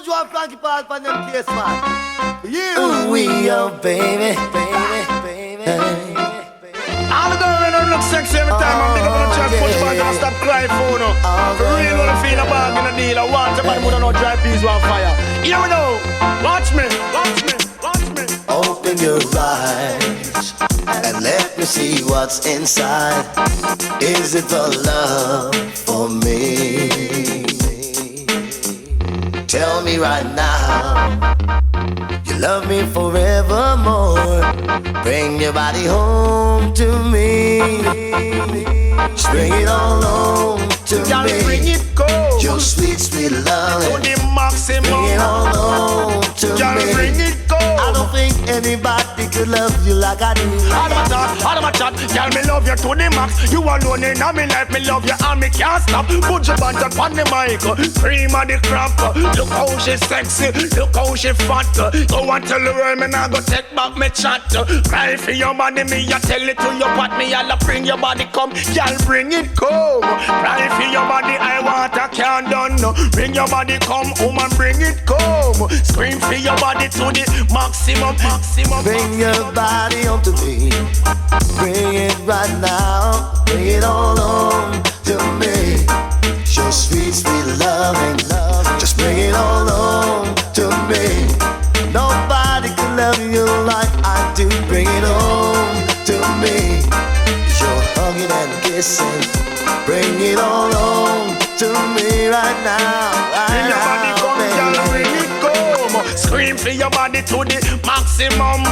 You want Frankie P.R.P on them case, man? You. Ooh, we are baby, baby, baby. All the girls don't look sexy every time I'm big up on the track, push back and stop crying for no. For real, when I feel a bag in a deal, I want somebody who don't know dry peas on fire. You know, watch me, watch me, watch me. Open your eyes and let me see what's inside. Is it the love for me? Tell me right now, you love me forevermore. Bring your body home to me. Just bring it all home to me. Bring it go. Your sweet, sweet love. To the maximum. Bring it all home to me. Bring it go. I don't think anybody could love you like I do. All of my chat, girl, me love you to the max. You alone in my life, me love you and me can't stop. Put your Banton on the mic, cream of the crop. Look how she sexy, look how she fat. Go and tell the world, me now go take back me chat. Cry for your body, me I tell it to your pot. Me I'll bring your body come, girl, bring it come. Cry for your body, I want I can't done. Bring your body come, woman, bring it come. Scream for your body to the maximum, maximum. Bring your body home to me. Bring it right now. Bring it all home to me. Your sweet, sweet loving love. Just bring it all home to me. Nobody can love you like I do. Bring it home to me. Your hugging and kissing. Bring it all home to me right now. Bring your body come, girl, bring it come. Scream for your body to the maximum.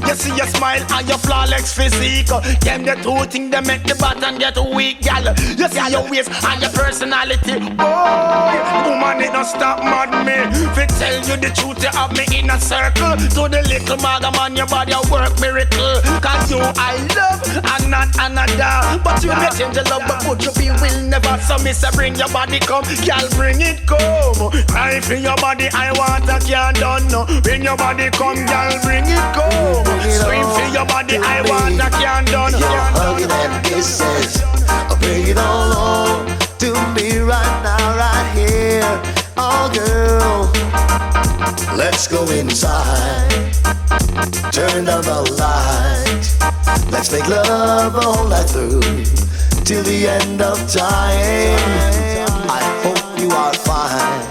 You see your smile and your flawless physique. Them the two things that make the button get weak, girl. You see your waist and your personality. Boy, woman, it don't stop mad me. If tell you the truth, you have me in a circle. To the little maga man, your body a work miracle. Cause you I love and not another. But you may change your love, but would you be will never. So me say bring your body come, girl, bring it come. Cry for your body, I want a can't done. Bring your body come, girl, bring it come. Scream for your body, I want a can't done. Your hugging and kisses, bring it all home to me right now, right here. Oh girl, let's go inside. Turn down the lights. Let's make love all night through till the end of time. I hope you are fine.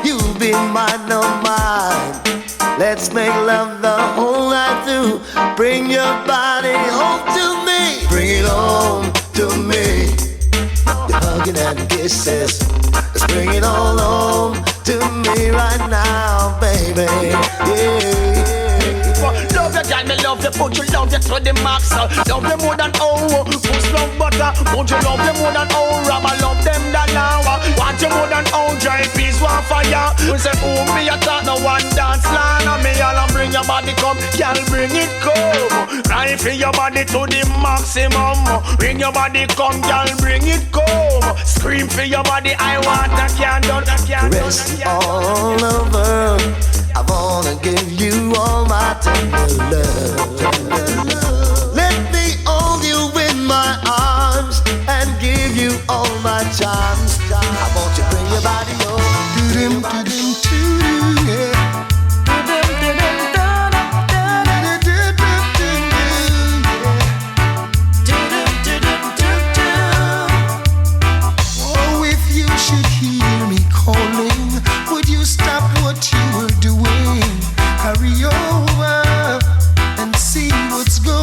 You'll be mine, no mine. Let's make love the whole night through. Bring your body home to me. Bring it home to me. Your hugging and kisses. Let's bring it all home to me right now, baby. Yeah. Love you, girl, me love you, but you love you to the max. Love you more than push love butter. But you love you more than I love them than now. Want you more than dry peas, one fire. We say, me a talk, no one dance line. And me all bring your body come, girl, bring it come. Cry for your body to the maximum. Bring your body come, girl, bring it come. Scream for your body, I want a can't done, a can't done, rest all over. I wanna give you all my tender love. Let me hold you in my arms and give you all my charms. I want you to bring your body home. Oh, if you should hear me calling, would you stop what you were doing? Hurry over and see what's going on.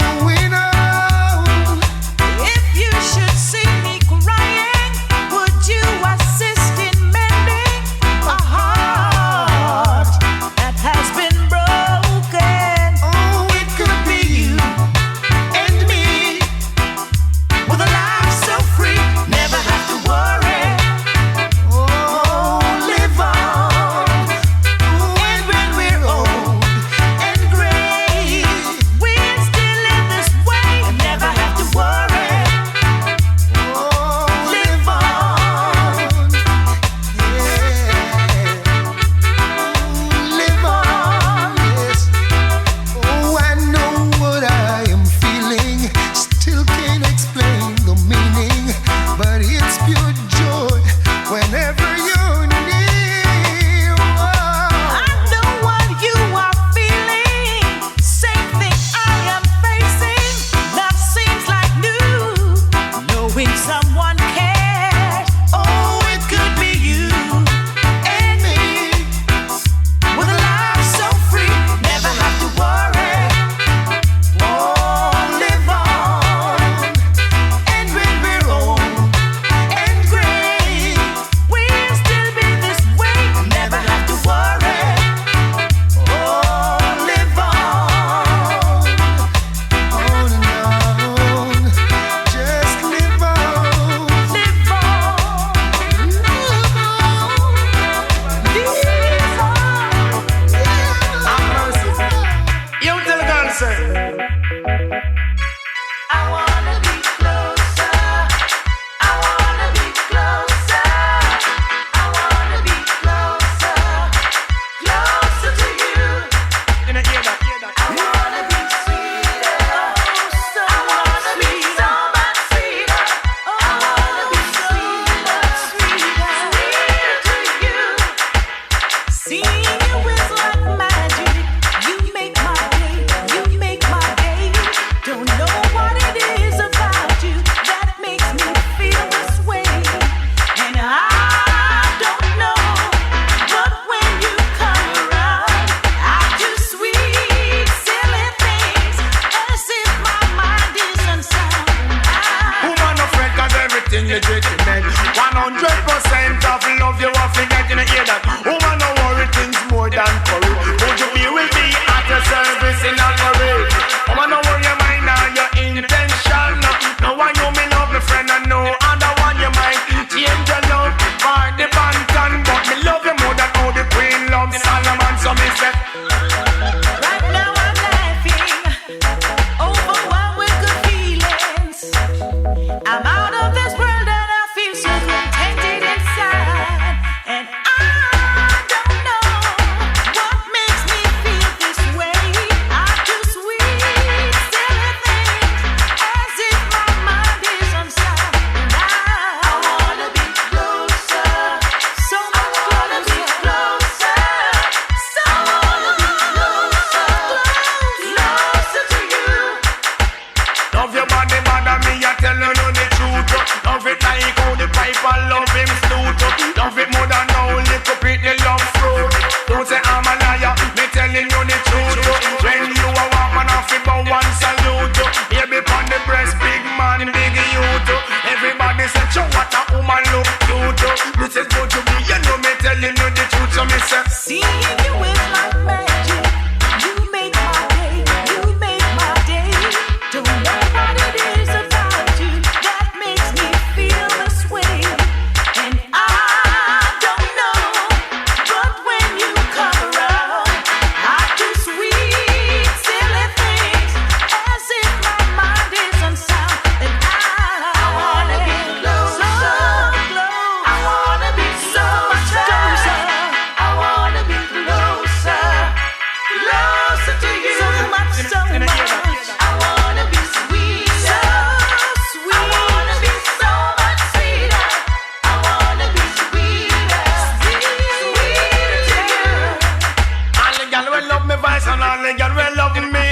all the girls will love me.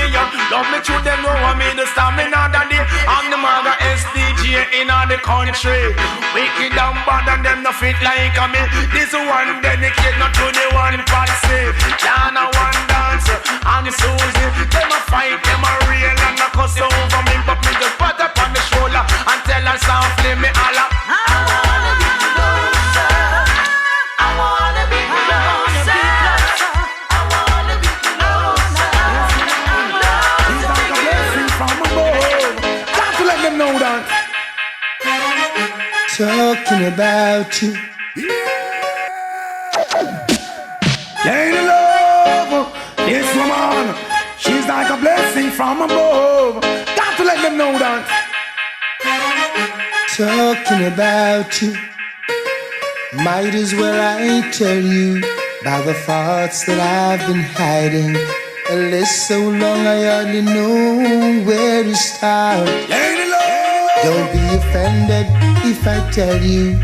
Love me through them know I mean the stamina daddy. I'm the maga SDG in all the country. Wicked and bad and them no fit like me. This one dedicate not to the one patsy. Jana one dancer and Susie. Them a fight, them a real and a cuss over me. But me just pat up on the shoulder and tell her softly me holla. Talking about you. Lady love, this woman, she's like a blessing from above. Got to let them know that. Talking about you. Might as well I tell you about the thoughts that I've been hiding. A list so long I hardly know where to start. Lady love. Don't be offended if I tell you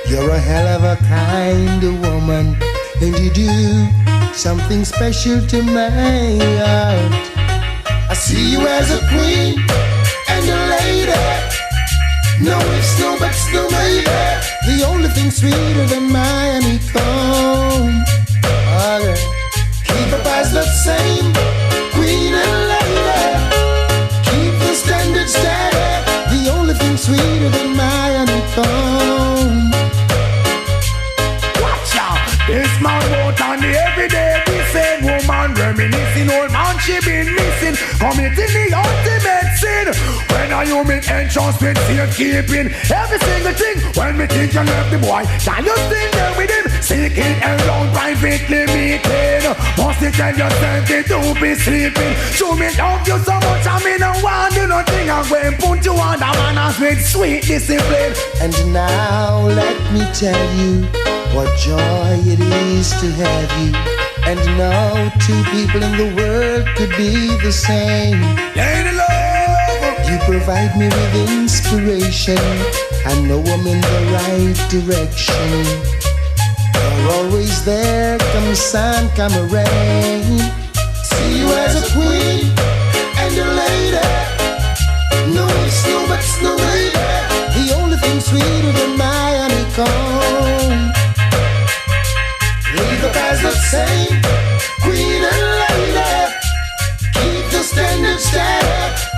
you're a hell of a kind of woman, and you do something special to my heart. I see you as a queen and a lady. No ifs, no buts, no maybe. The only thing sweeter than my honeycomb. Oh, girl. Keep up as the same queen and lady. Keep the standard steady. The only thing sweeter than my honeycomb. Watch out, this man wrote on the everyday. The same woman reminiscing, old man she been missing, committing the ultimate sin. When I you make entrance with safekeeping, every single thing. When me think you left the boy, can you still there with him? Seeking around privately meeting. Must you tell yourself they don't be sleeping? Show me love you so much, I mean I want do nothing. I'm going to put you on the manners with sweet discipline. And now let me tell you what joy it is to have you. And no two people in the world could be the same. Lady love, you provide me with inspiration. I know I'm in the right direction. You're always there, come sun, come rain. See you as a queen and a lady. No ifs, no buts, no maybe. The only thing sweeter than my honeycomb. Leave up as the same queen and lady. Keep the standard steady.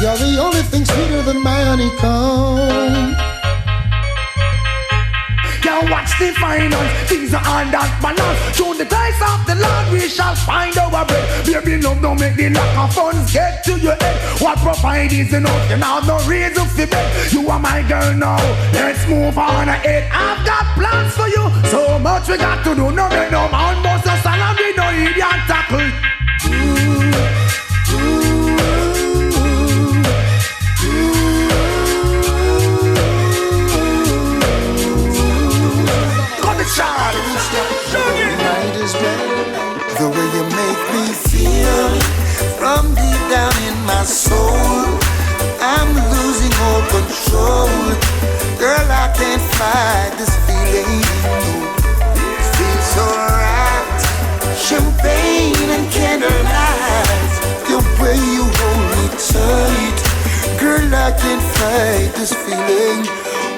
You're the only thing sweeter than my honeycomb. now watch the finance. Things are on that balance. Through the grace of the Lord we shall find our bread. Baby love don't make the lack of funds get to your head. What provide is enough, you have no reason for bed. You are my girl now, let's move on ahead. I've got plans for you, so much we got to do. No man, no man, boss us and we no idiot tackle. Might as well. The way you make me feel from deep down in my soul, I'm losing all control. Girl, I can't fight this feeling. It feels so right. Champagne and candlelight, the way you hold me tight. Girl, I can't fight this feeling.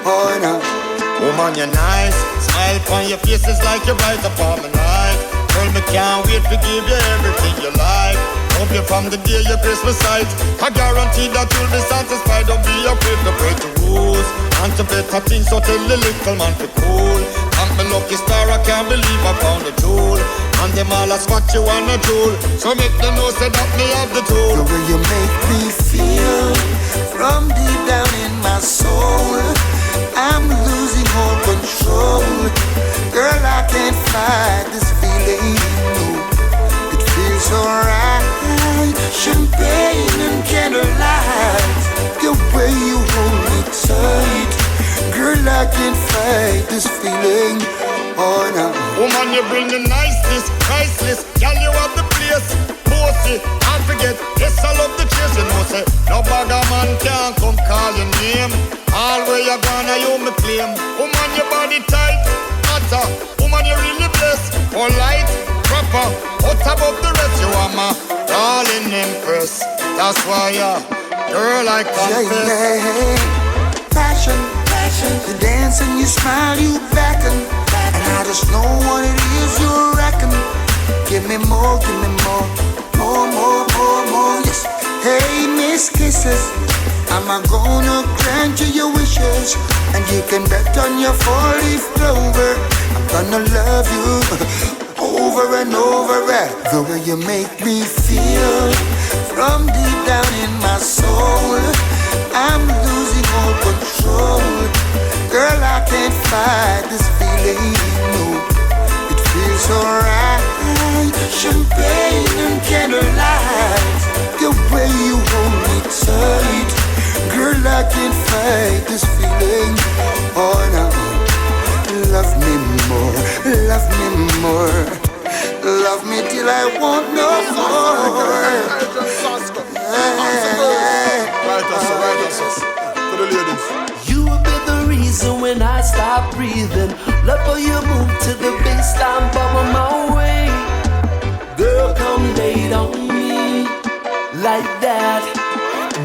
Oh no. Woman, you're nice. Smile on your face is like you're right upon my life. Girl, me can't wait to give you everything you like. Hope you from the day your Christmas sight. I guarantee that you'll be satisfied. Don't be afraid to break the rules and to better things, so tell the little man to cool. I'm my lucky star, I can't believe I found a jewel. And them all ask what you wanna do, so make them know say that me have the tool. The way you make me feel from deep down in my soul, I'm losing all control. Girl, I can't fight this feeling. It feels alright. Champagne and candlelight, the way you hold me tight. Girl, I can't fight this feeling. Oh no. Woman, you bring the niceness, priceless. Girl, you have the place. Bossy, can't forget. Yes, I love the chase, you know, say no bagger man can't come call your name. All where you gonna, you me claim. Woman, your body tight, hotter. Woman, you really blessed. Polite, proper, out above the rest. You are my calling Empress. That's why, girl, I confess. Yeah. Passion, you dance and you smile, you beckon, and I just know what it is you reckon. Give me more, more, yes. Hey, Miss Kisses, I'm gonna grant you your wishes, and you can bet on your 4-leaf clover. I'm gonna love you over and over, the way you make me feel from deep down in my soul. I'm losing all control. Girl, I can't fight this feeling, no. It feels so right. Champagne and candlelight, the way you hold me tight. Girl, I can't fight this feeling. Oh no, love me more, love me more. Love me till I want no more. Sasco. Right, to the ladies. You will be the reason when I stop breathing. Love how you move to the baseline, bubble my way. Girl, come lay on me like that.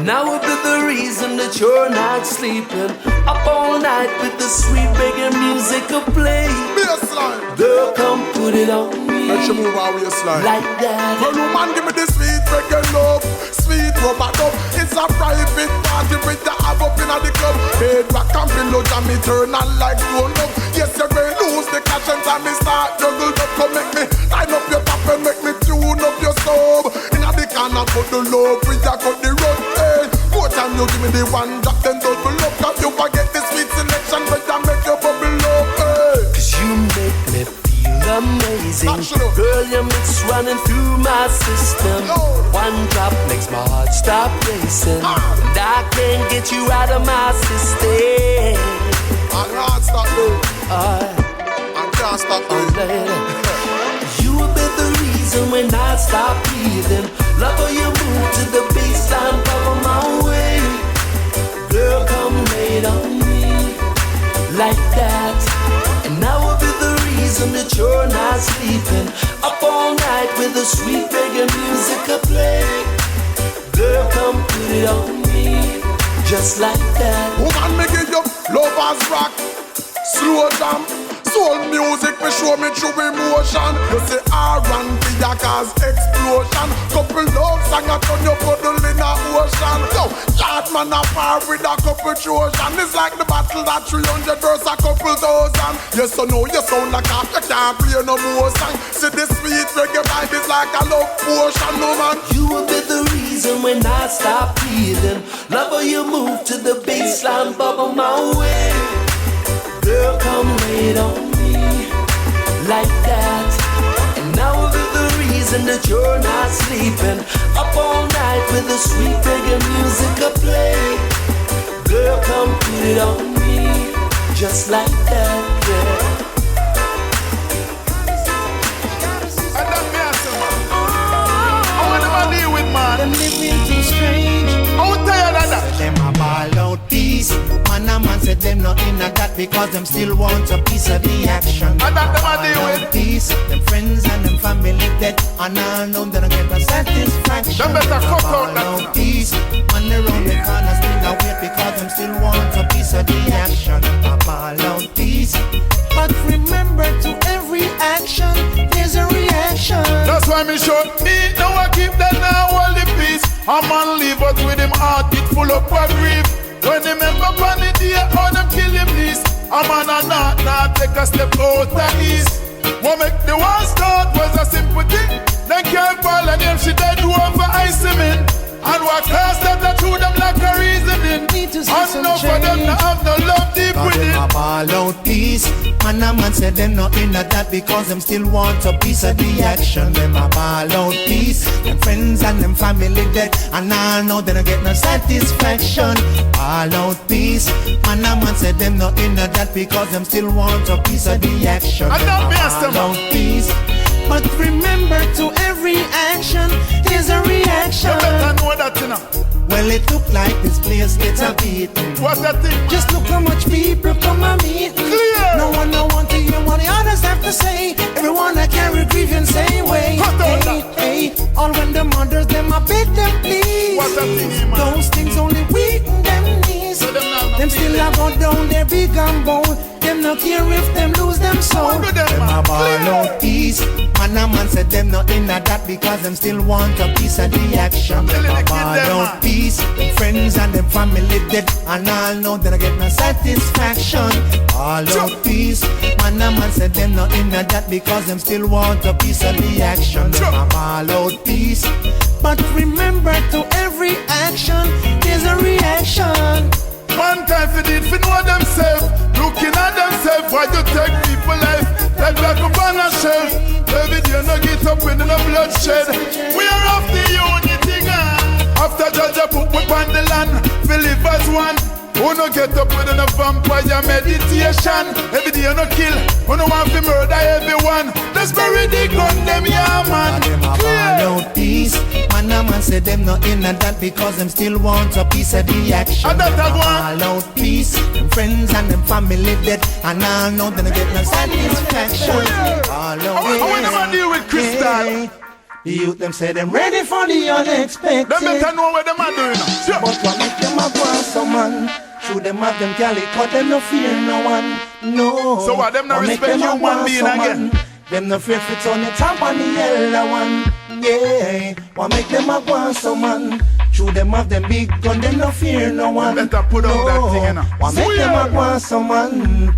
Now will be the reason that you're not sleeping. Up all night with the sweet reggae music to play. Girl, come put it on me. Let you move our waistline like that. Well, woman, give me the sweet reggae love, sweet rubber dub. It's a private party with the ab up in the club. Head back and below, and me turn on like grown up. Yes, you're going to lose the cash and time me start juggle up. Come make me line up your top and make me tune up your stove. In the corner, put the love, with ya cut the road. Hey, more time you give me the one drop, then double up. Cause you forget the sweet selection, but I make your bubble up. Hey. Cause you make me feel amazing. Girl, your mix running through my system. One drop makes my heart stop racing, and I can't get you out of my system. I can't stop me. I can't stop me. You will be the reason when I stop breathing. Love how you move to the baseline, cover my way. Girl, come lay on me like that. And I will be the reason that you're not sleeping. Up all night with the sweet reggae music to play. Girl, come put it on me just like that. Woman, me give you lovers rock, slow jam. Soul music, me show me true emotion. You say R&B, ya cause explosion. Couple love song, I turn your puddle in a ocean. Yo, yard man a par with a couple Trojan. It's like the battle that 300 versus a couple thousand. Yes or no, you sound like half, you can't play no more song. See the sweet reggae vibe is like a love potion, no man. You will be the reason when I stop breathing. Love how you move to the baseline, bubble my way. Girl, come lay on me like that. And now will be the reason that you're not sleeping. Up all night with the sweet reggae music to play. Girl, come put it on me just like that, yeah. And that me answer, man. I want them to deal with, man. Them living too strange. I'm tired of that. Them a ball out peace. Man a man said them not in at that because them still want a piece of the action. And that them a deal with. Peace. Them friends and them family dead, and all know they don't get no satisfaction. Them better cut out that. Peace. Man around the corner still a wait because them still want a piece of the action. A ball out peace. But remember, to every action there's a reaction. That's why me show me now I keep that now all the peace. A man live out with him heart it full up of grief. When they make up on the day, how them kill him please. A man a not take a step out of east. What make the war start was a simple thing. Then can't fall and if she dead over ice him in. And what cast that I threw them like a reasoning. And no for them to have no love deep within. Them a ball out peace. Man a man said them not in at that because them still want a piece of the action. Them a ball out peace. Them friends and them family dead, and all know they don't get no satisfaction. Ball out peace. Man a man said them not in at that because them still want a piece of the action. And them don't be a asked them. ball out peace. But remember, to every action there's a reaction. You better know that, you know. Well, it look like this place gets a beating. What's that thing? Just look how much people come and meet. Clear. No one want to hear what the others have to say. Everyone I carry grievance same way. Cut out Hey, hey, all when the mothers and bold. Them no care if them lose them soul. Them a ball out peace. Man a man said them not in that because them still want a piece of the action. Them a ball out peace. Friends and them family dead and all know they don't get no satisfaction. All out peace. Man a man said them not in that because them still want a piece of the action. Them a ball out peace. But remember, to every action there's a reaction. One time for it, for know themselves. Looking at themselves, why you take people life like up on a shelf. Every day no get up with no bloodshed. We are of the unity gang. After Judge put we on the land, we live as one. Who no get up with a vampire meditation. Every day no kill, who no want to murder everyone. Let's bury the gun, them yeah man. Clear. No peace. Man a man say them not in that because them still want a piece of the action. And that one. All out peace. Them friends and them family dead and all know they don't get no satisfaction. All out peace. How when them deal with Crystal? The youth them say them ready for the unexpected. Them better know what them are doing. Sure. But what make them a go on some man? Should them have them cali, cause them no fear no one. No. So what, them no respect human being again? Them no fear fit on the top on the yellow one. Yeah. What make them a go on some man? Should them have them big gun, them no fear no one. Better put out that thing in. What make them a go on some man?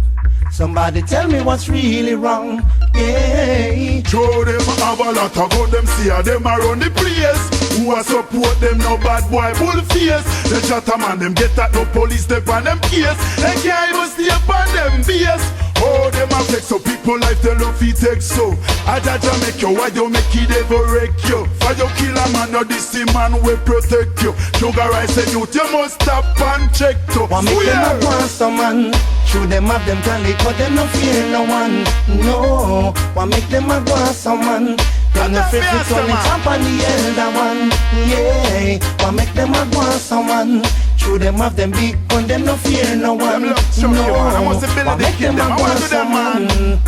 Somebody tell me what's really wrong. Yeah. Show them have a lot of good, them see them around the place. Who a support them, no bad boy, bull face. The chatter man, them get at no police, step on them case. They can't even stay up on them base. Oh, them a flex so people life, they love it take so. I judge make you, why you make it ever wreck you? For you kill a man, no this the man will protect you. Sugar rice and youth, you must stop and check to. What make them a want some man? Should them have them tally, cause them no fear no one. No, what make them a want some man? Them no fear fit on the top and the elder one. Yeah, what make them a want some man? Should them have them big gun, them no fear no one. No, what make them a want some man?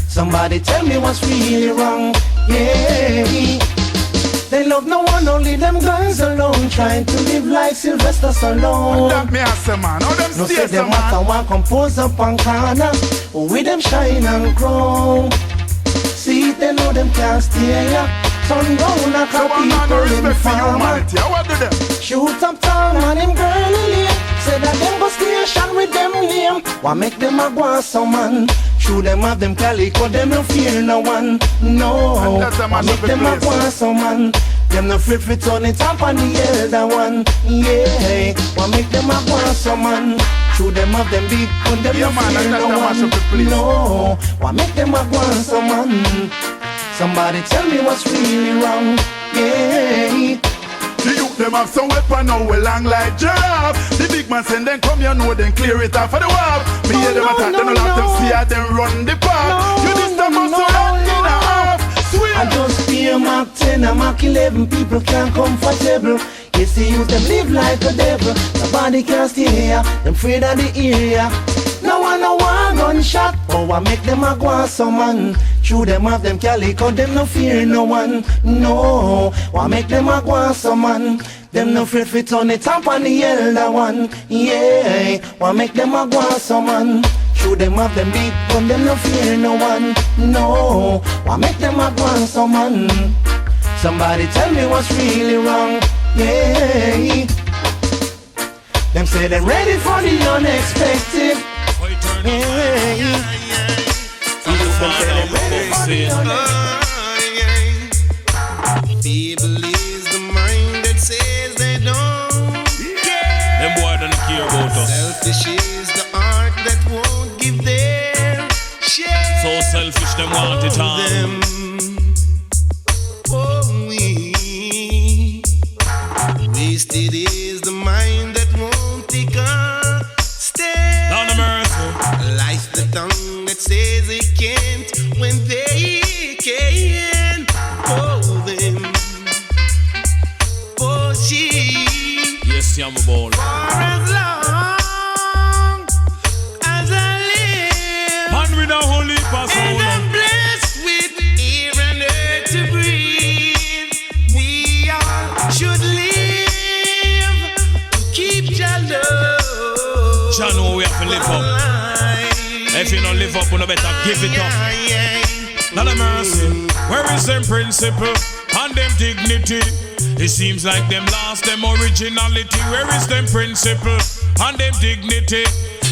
Somebody tell me what's really wrong. Yeah. They love no one, only them guys alone. Trying to live like Sylvester Stallone. That me ask a man, how them no stay them man? matter one compose up on corner. With them shine and grow. See they know them can't stay ya. Sundown a So I'm not no respect for humanity, how do them? Shoot up town and him girly lame. Say that them go station with them name. What make them a go some man? Should them have them cali, cause them no fear no one. No, what make them a go some man? Them no free fit on the top and the elder one. Yeah, what make them a go some man? Should them have them big, cause them no fear no one. No, what make them a go some man? Somebody tell me what's really wrong. Yeah. The youth them have some weapon now we long like giraffe. The big man send them come, you know them clear it off for the wall. Me hear them attack, them not them see how them run the park. You this time must run in a half. Sweet. I just fear Mark 10 and Mark 11. People can't comfortable. You see youth them live like a devil. Nobody can stay here. Them afraid of the area. No one gunshot. Oh, I make them a go on some man. Should them have them cali, cause them no fear no one. No, why make them a go on some man? Them no fear fit on the top and the elder one. Yeah, why make them a go on some man? Should them have them big, but them no fear no one. No, why make them a go on some man? Somebody tell me what's really wrong. Yeah. Them say they're ready for the unexpected. Yeah. Feeble is the mind that says they don't care. Them boy don't care about us. Selfish is the heart that won't give their share. So selfish, them want it all. Wasted is the mind that won't take a step. Down the mercy. Life's the tongue that says it can't when they can hold them. For she, yes, I'm a ball. for as long as I live, Man with a holy pass. and I'm blessed with air and air to breathe, we all should live to keep your love. Jah know we have to live up. alive. If you don't live up, you better give it up. Not a mercy. Where is them principle and them dignity? It seems like them lost them originality. Where is them principle and them dignity?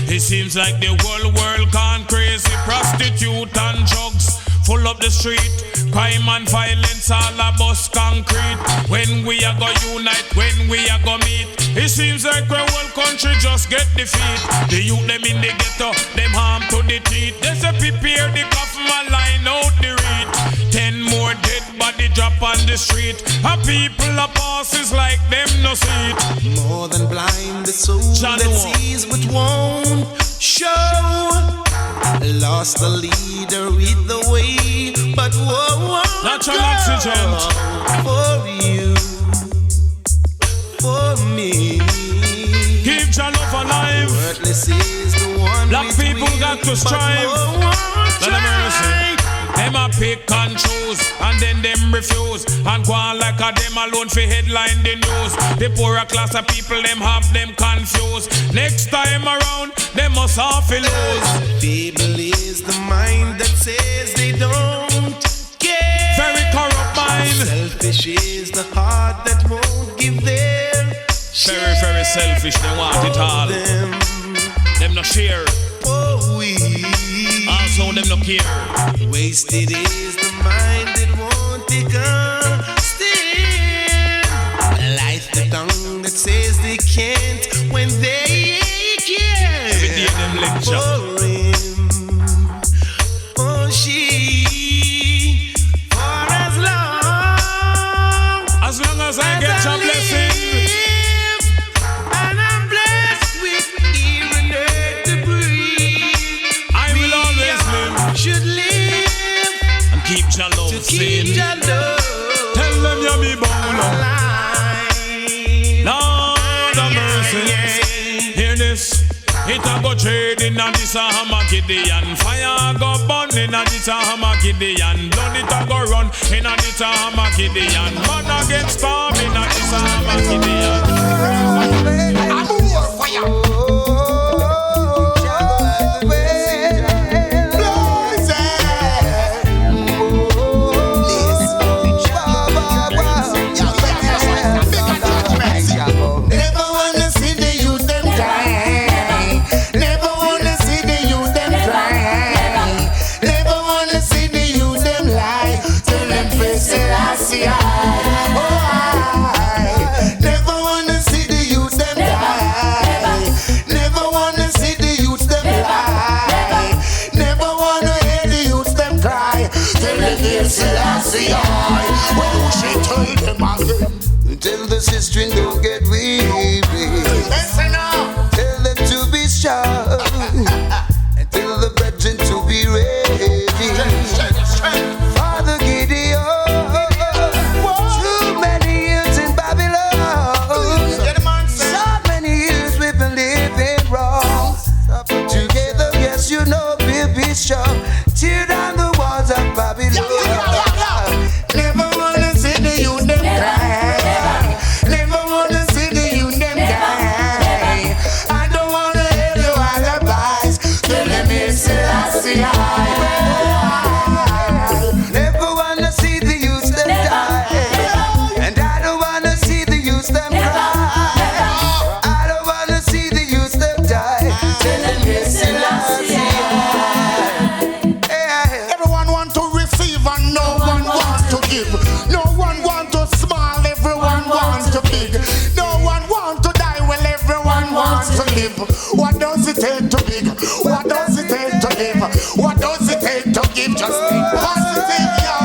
It seems like the whole world gone crazy. Prostitute and drugs full up the street. Crime and violence all a bust concrete. When we are go unite, when we are go meet, it seems like the whole country just get defeat. The youth them in the ghetto, them harm to the teeth. They say prepare the coffin and line out the reed. 10 more dead body drop on the street. And people are passes like them no see it. More than blind, the soul that sees but won't show. Lost the leader with the way, but whoa, natural oxygen for you, for me. Keep your love alive. Worthless is the one. Black people got to strive. Let them mercy. Them a pick and choose, and then them refuse, and go on like a them alone for headline the news. The poorer class of people, them have them confused. Next time around, them must half lose. Feeble is the mind that says they don't care. Very corrupt mind. Selfish is the heart that won't give their share. Very, very selfish, they want it all. Them no share. Oh, we also them no care. Wasted is the mind that won't take a stand. Life the tongue that says they can't when they can. Every day them lecture. For him, oh she, for as long as I get your blessing. And I'm blessed with ear and earth to breathe. I will always live. Should live and keep your love to keep your love. Tell them Yami Bolo. Lord of mercy. Hear this. It a go trade in a this a Hamagidean. Fire go burn in a this a Hamagidean. Blood it a go run in a this a Hamagidean. Man a get starved in a this a Hamagidean. I'm more fire. Tell the sister don't get weary. Tell them to be strong. And tell the brethren to be ready. Father Gideon, too many years in Babylon. So many years we've been living wrong. Together, yes, you know we'll be strong. Tear down the walls of Babylon. Never wanna see the youth them cry. Never wanna see the youth them die. I don't wanna hear your alibis. Tell them it's Selassie. Never wanna see the youth them die. And I don't wanna see the youth them cry. I don't wanna see the youth them die. Tell them it's Selassie. Everyone want to receive and no one wants to give. No one want to smile, everyone wants to big. No one want to die, well everyone wants to live. What does it take to big? What does it take to live? What does it take to give? Just think positive, yo.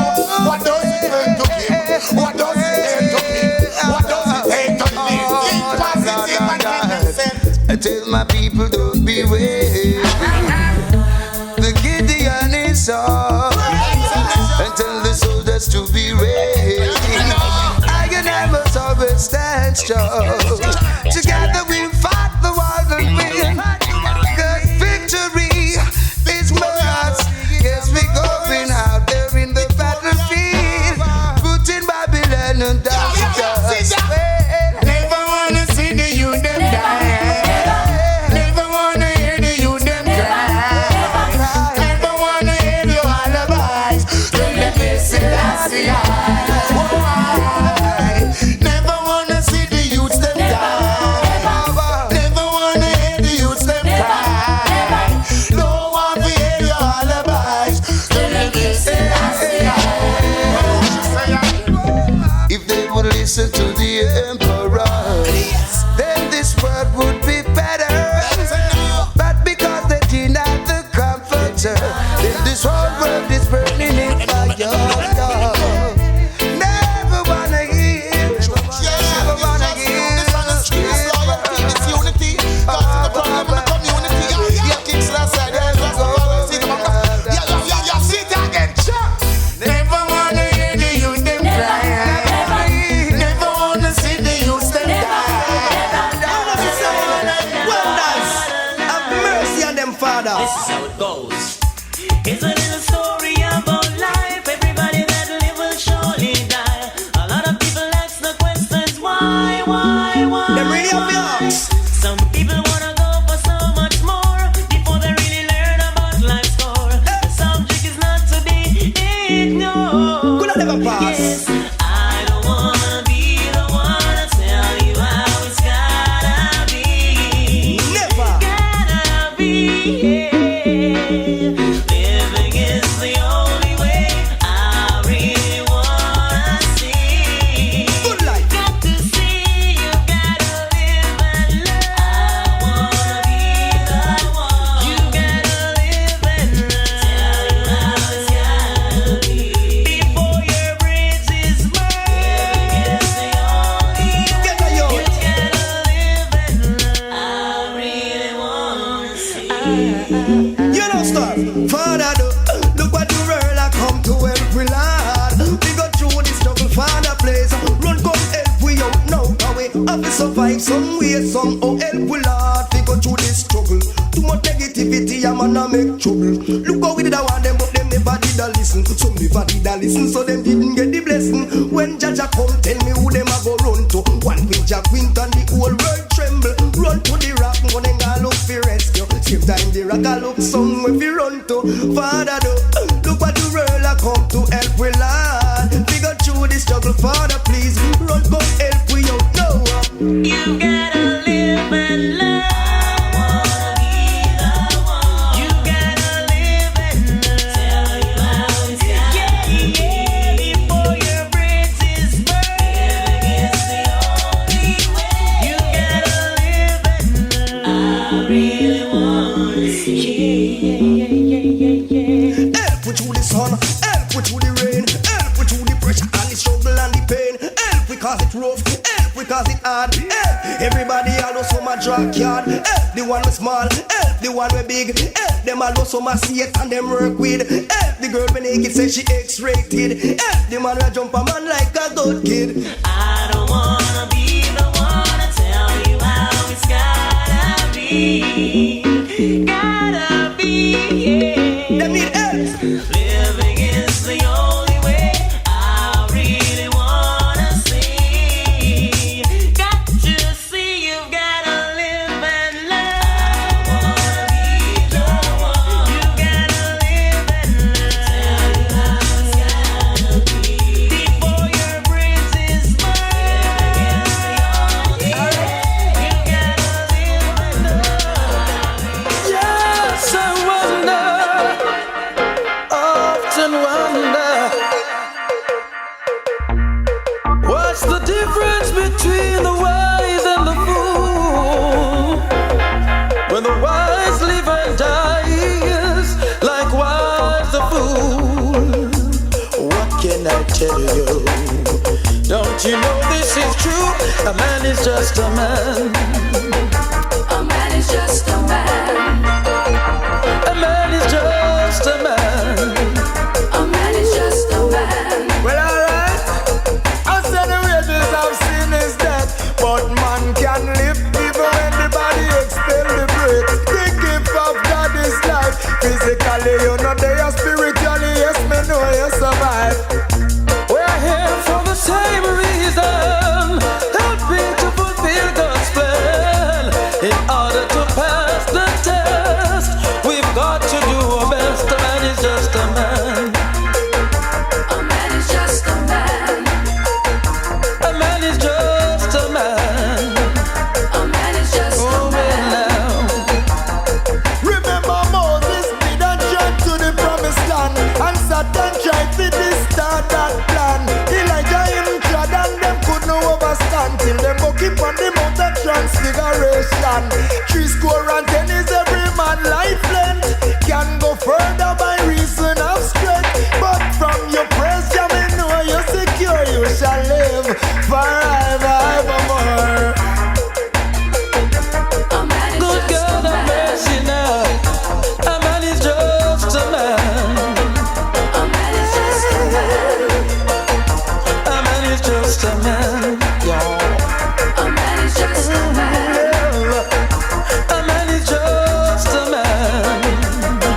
What does it take to give? What does it take to big? What does it take to live? Think positive and innocent. I tell my people don't be weary. The Gideon is on. And tell the soldiers to be ready. I can never always stand strong. Together we fight the world and win. Cause victory is ours. Yes, we going out there in the battlefield, putting Babylon and down. Never wanna see the youth them die. Never wanna hear the youth them cry. survive some way, somehow help will hard to go through this struggle. Too much negativity, a man a make trouble. Look how we did a want them, but them never did a listen. Some never did a listen, so them didn't get the blessing. When Jaja come, tell me who them a go run to. One quint, Jack quint, and the whole world tremble. Run to the rock, when them a look for rescue. Same time the rock a look somewhere fi run to. Father do, look what the world a come to help we Lord. We go through the struggle, Father please. Run come help we out now. You gotta live and love. Help we through the sun, help we through the rain, help we through the pressure and the struggle and the pain. Help we cause it rough, help we cause it hard. Help everybody all know some a drag yard. Help the one we small, help the one we big. Help them all know some a see it and them work with. Help the girl we naked say she X-rated. Help the man we jump a man like a good kid. I don't wanna be the one to tell you how it's gotta be. Gotta be, yeah. Them need help. Living is the only way I really wanna see. Got to see, you've gotta live and love. Wanna be the one. You gotta live and love. Tell you how it's gotta be. Before your brains is burned. Living is the only way. You gotta live and love. Yes, I wonder, often wonder, what's the difference between the wise and the fool? When the wise live and dies, likewise the fool. What can I tell you? Don't you know this is true? A man is just a man. A man is just a man. A man is just a man. A man is just a man. Well, alright. I said the wages of sin is death, but man can live even when the body expel the breath. The gift of God is life. Physically, you're not there. Spiritually, yes, me know you survive. We're here for the same reason, helping to fulfill God's plan. In order to pass the test, we've got to do our best. A man is just a man. A man is just a man. A man is just a man. A man is just a Oh, man. well now. Remember Moses did a trek to the promised land, and Satan tried to distort that plan. Elijah him trod and them could no overstand till them buck up on the Mount of Transfiguration. 310 is every man life length. Can go further by reason of strength, but from your praise, you may know you're secure. You shall live forever, evermore. A man is Good just a God have man. mercy now. A man is just a man. A man is just a man. A man is just a man. Yeah. A man is just a man. A man is just a man.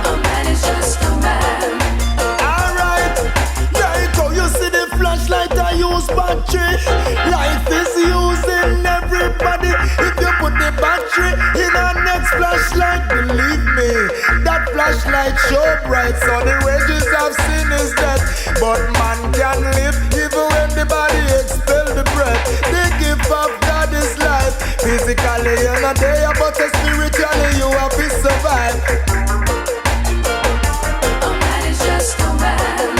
A man is just a man. Alright, like how you see the flashlight I use battery. Life is using everybody. If you put the battery in our next flashlight, believe me, that flashlight show bright. So the wages of sin is death, but man can live even when the body expel the breath. The gift of God is life. Physically you're not there, but spiritually you have to survive. A man is just a man.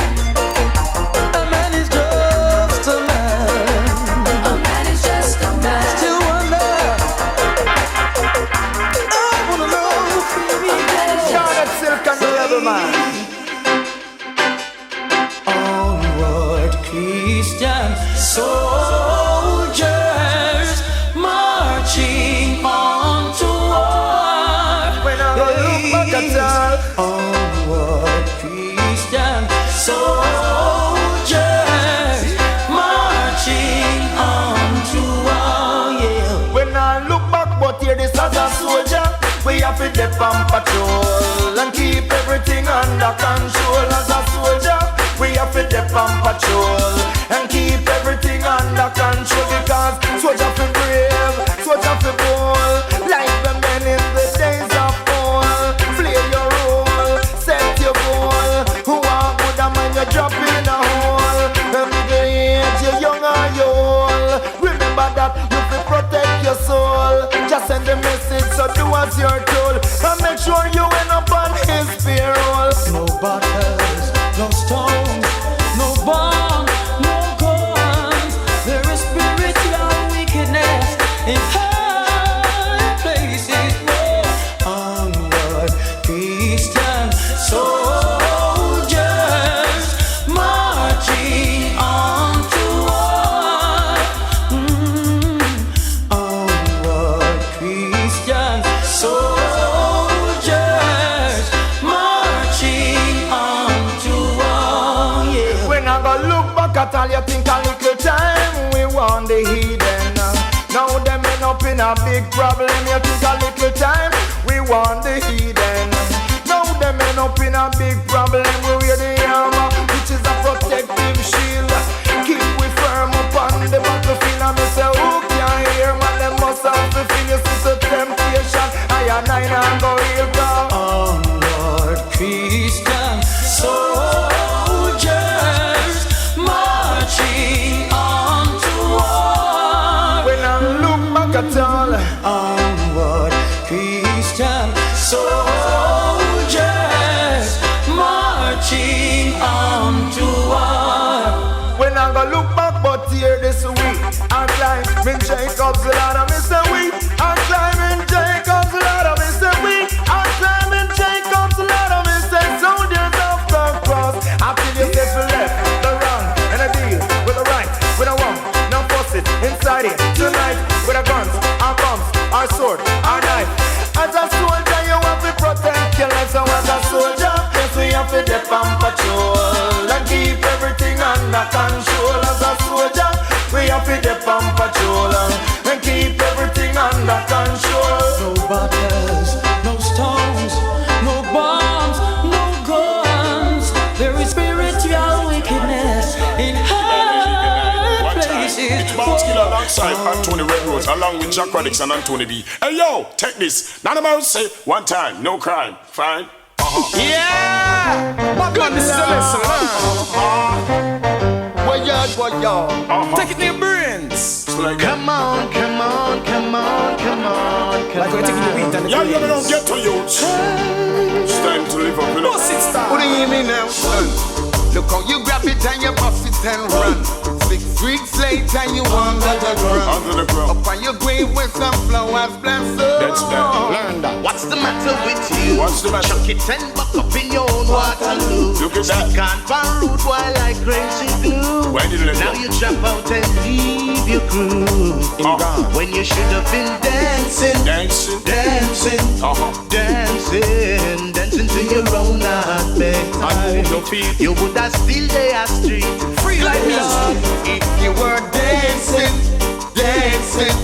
A man is just a man. A man is just a man. Still wonder. I wanna know. Garnett, Silk and the Rebel Man. Onward, Christian soldiers marching on to war. When I go look back at all. Onward, Christian soldiers marching on to war. Yeah. patrol and keep everything under control. As a soldier, we have to dip on patrol and keep everything under control. Because soldier fi brave, soldier fi bold, like the men in the days of old. Play your role, set your goal. Who are good a man you drop in a hole. Every age you young or you old, remember that you fi protect your soul. Just send the message, so do as you're told, and make sure you end up on his payroll. No battles, no stones, no bombs, no guns. There is spiritual wickedness in high places. Oh, onward, Christian soldiers marching on to war. Onward, Christian soldiers marching on to war. Yeah. When I go look back at all, you think a little time we want the heathen. Now them end up in a big problem. You think a little time we want the heathen. Now them end up in a big problem. We wear the armor, which is a protective shield. Keep we firm upon the battlefield. And me say, who can hear man? Them must have to feel you see the temptation. I and I go real down. Onward, Christian soldiers marching on to war. When I look back at all, Onward, Christian soldiers marching on to war. when I go look back, but here this week, I climb in Jacob's ladder, me say we. I climb in Jacob's ladder, me say we. I climb in Jacob's ladder, me say soldiers of the cross. After you say the left, the wrong, and a deal with the right, with a wrong, no fuss it inside it tonight with our guns, our bombs, our sword, our knife. As a soldier, you have to protect your life. So as a soldier, yes, we have to dip on patrol and keep everything under control. As a soldier, we have to dip on patrol and keep everything under control. No battles, no stones, no bombs, no guns. There is spiritual wickedness in high places. It's Maxi alongside Anthony Red Rose, along with Jack Radix and Anthony B. Hey yo, take this. None of us say one time, no crime. Fine. Yeah! Goodness to listen, What y'all? Take it to your brains. Like Come on, come on, come on, come on. Like we're taking the wheat and the yeah, you don't get to you. It's time to live up, you know. Bust it, star. What do you mean now, son? Look how you grab it and you bust it and run. 6 weeks later you under the ground. Under the ground. Up on your grave with some flowers blessed. That's that. Learn that. What's the matter with you? What's the matter? Chuck it and buck up in your own Waterloo. Look at that. Can't root while like crazy glue. Why did you let Now go? you drop out and leave your crew. When you should have been dancing. Dancing. Dancing, dancing, dancing to your own heart, babe. And move your feet. You would have still there street, Free like me. if you were dancing, dancing,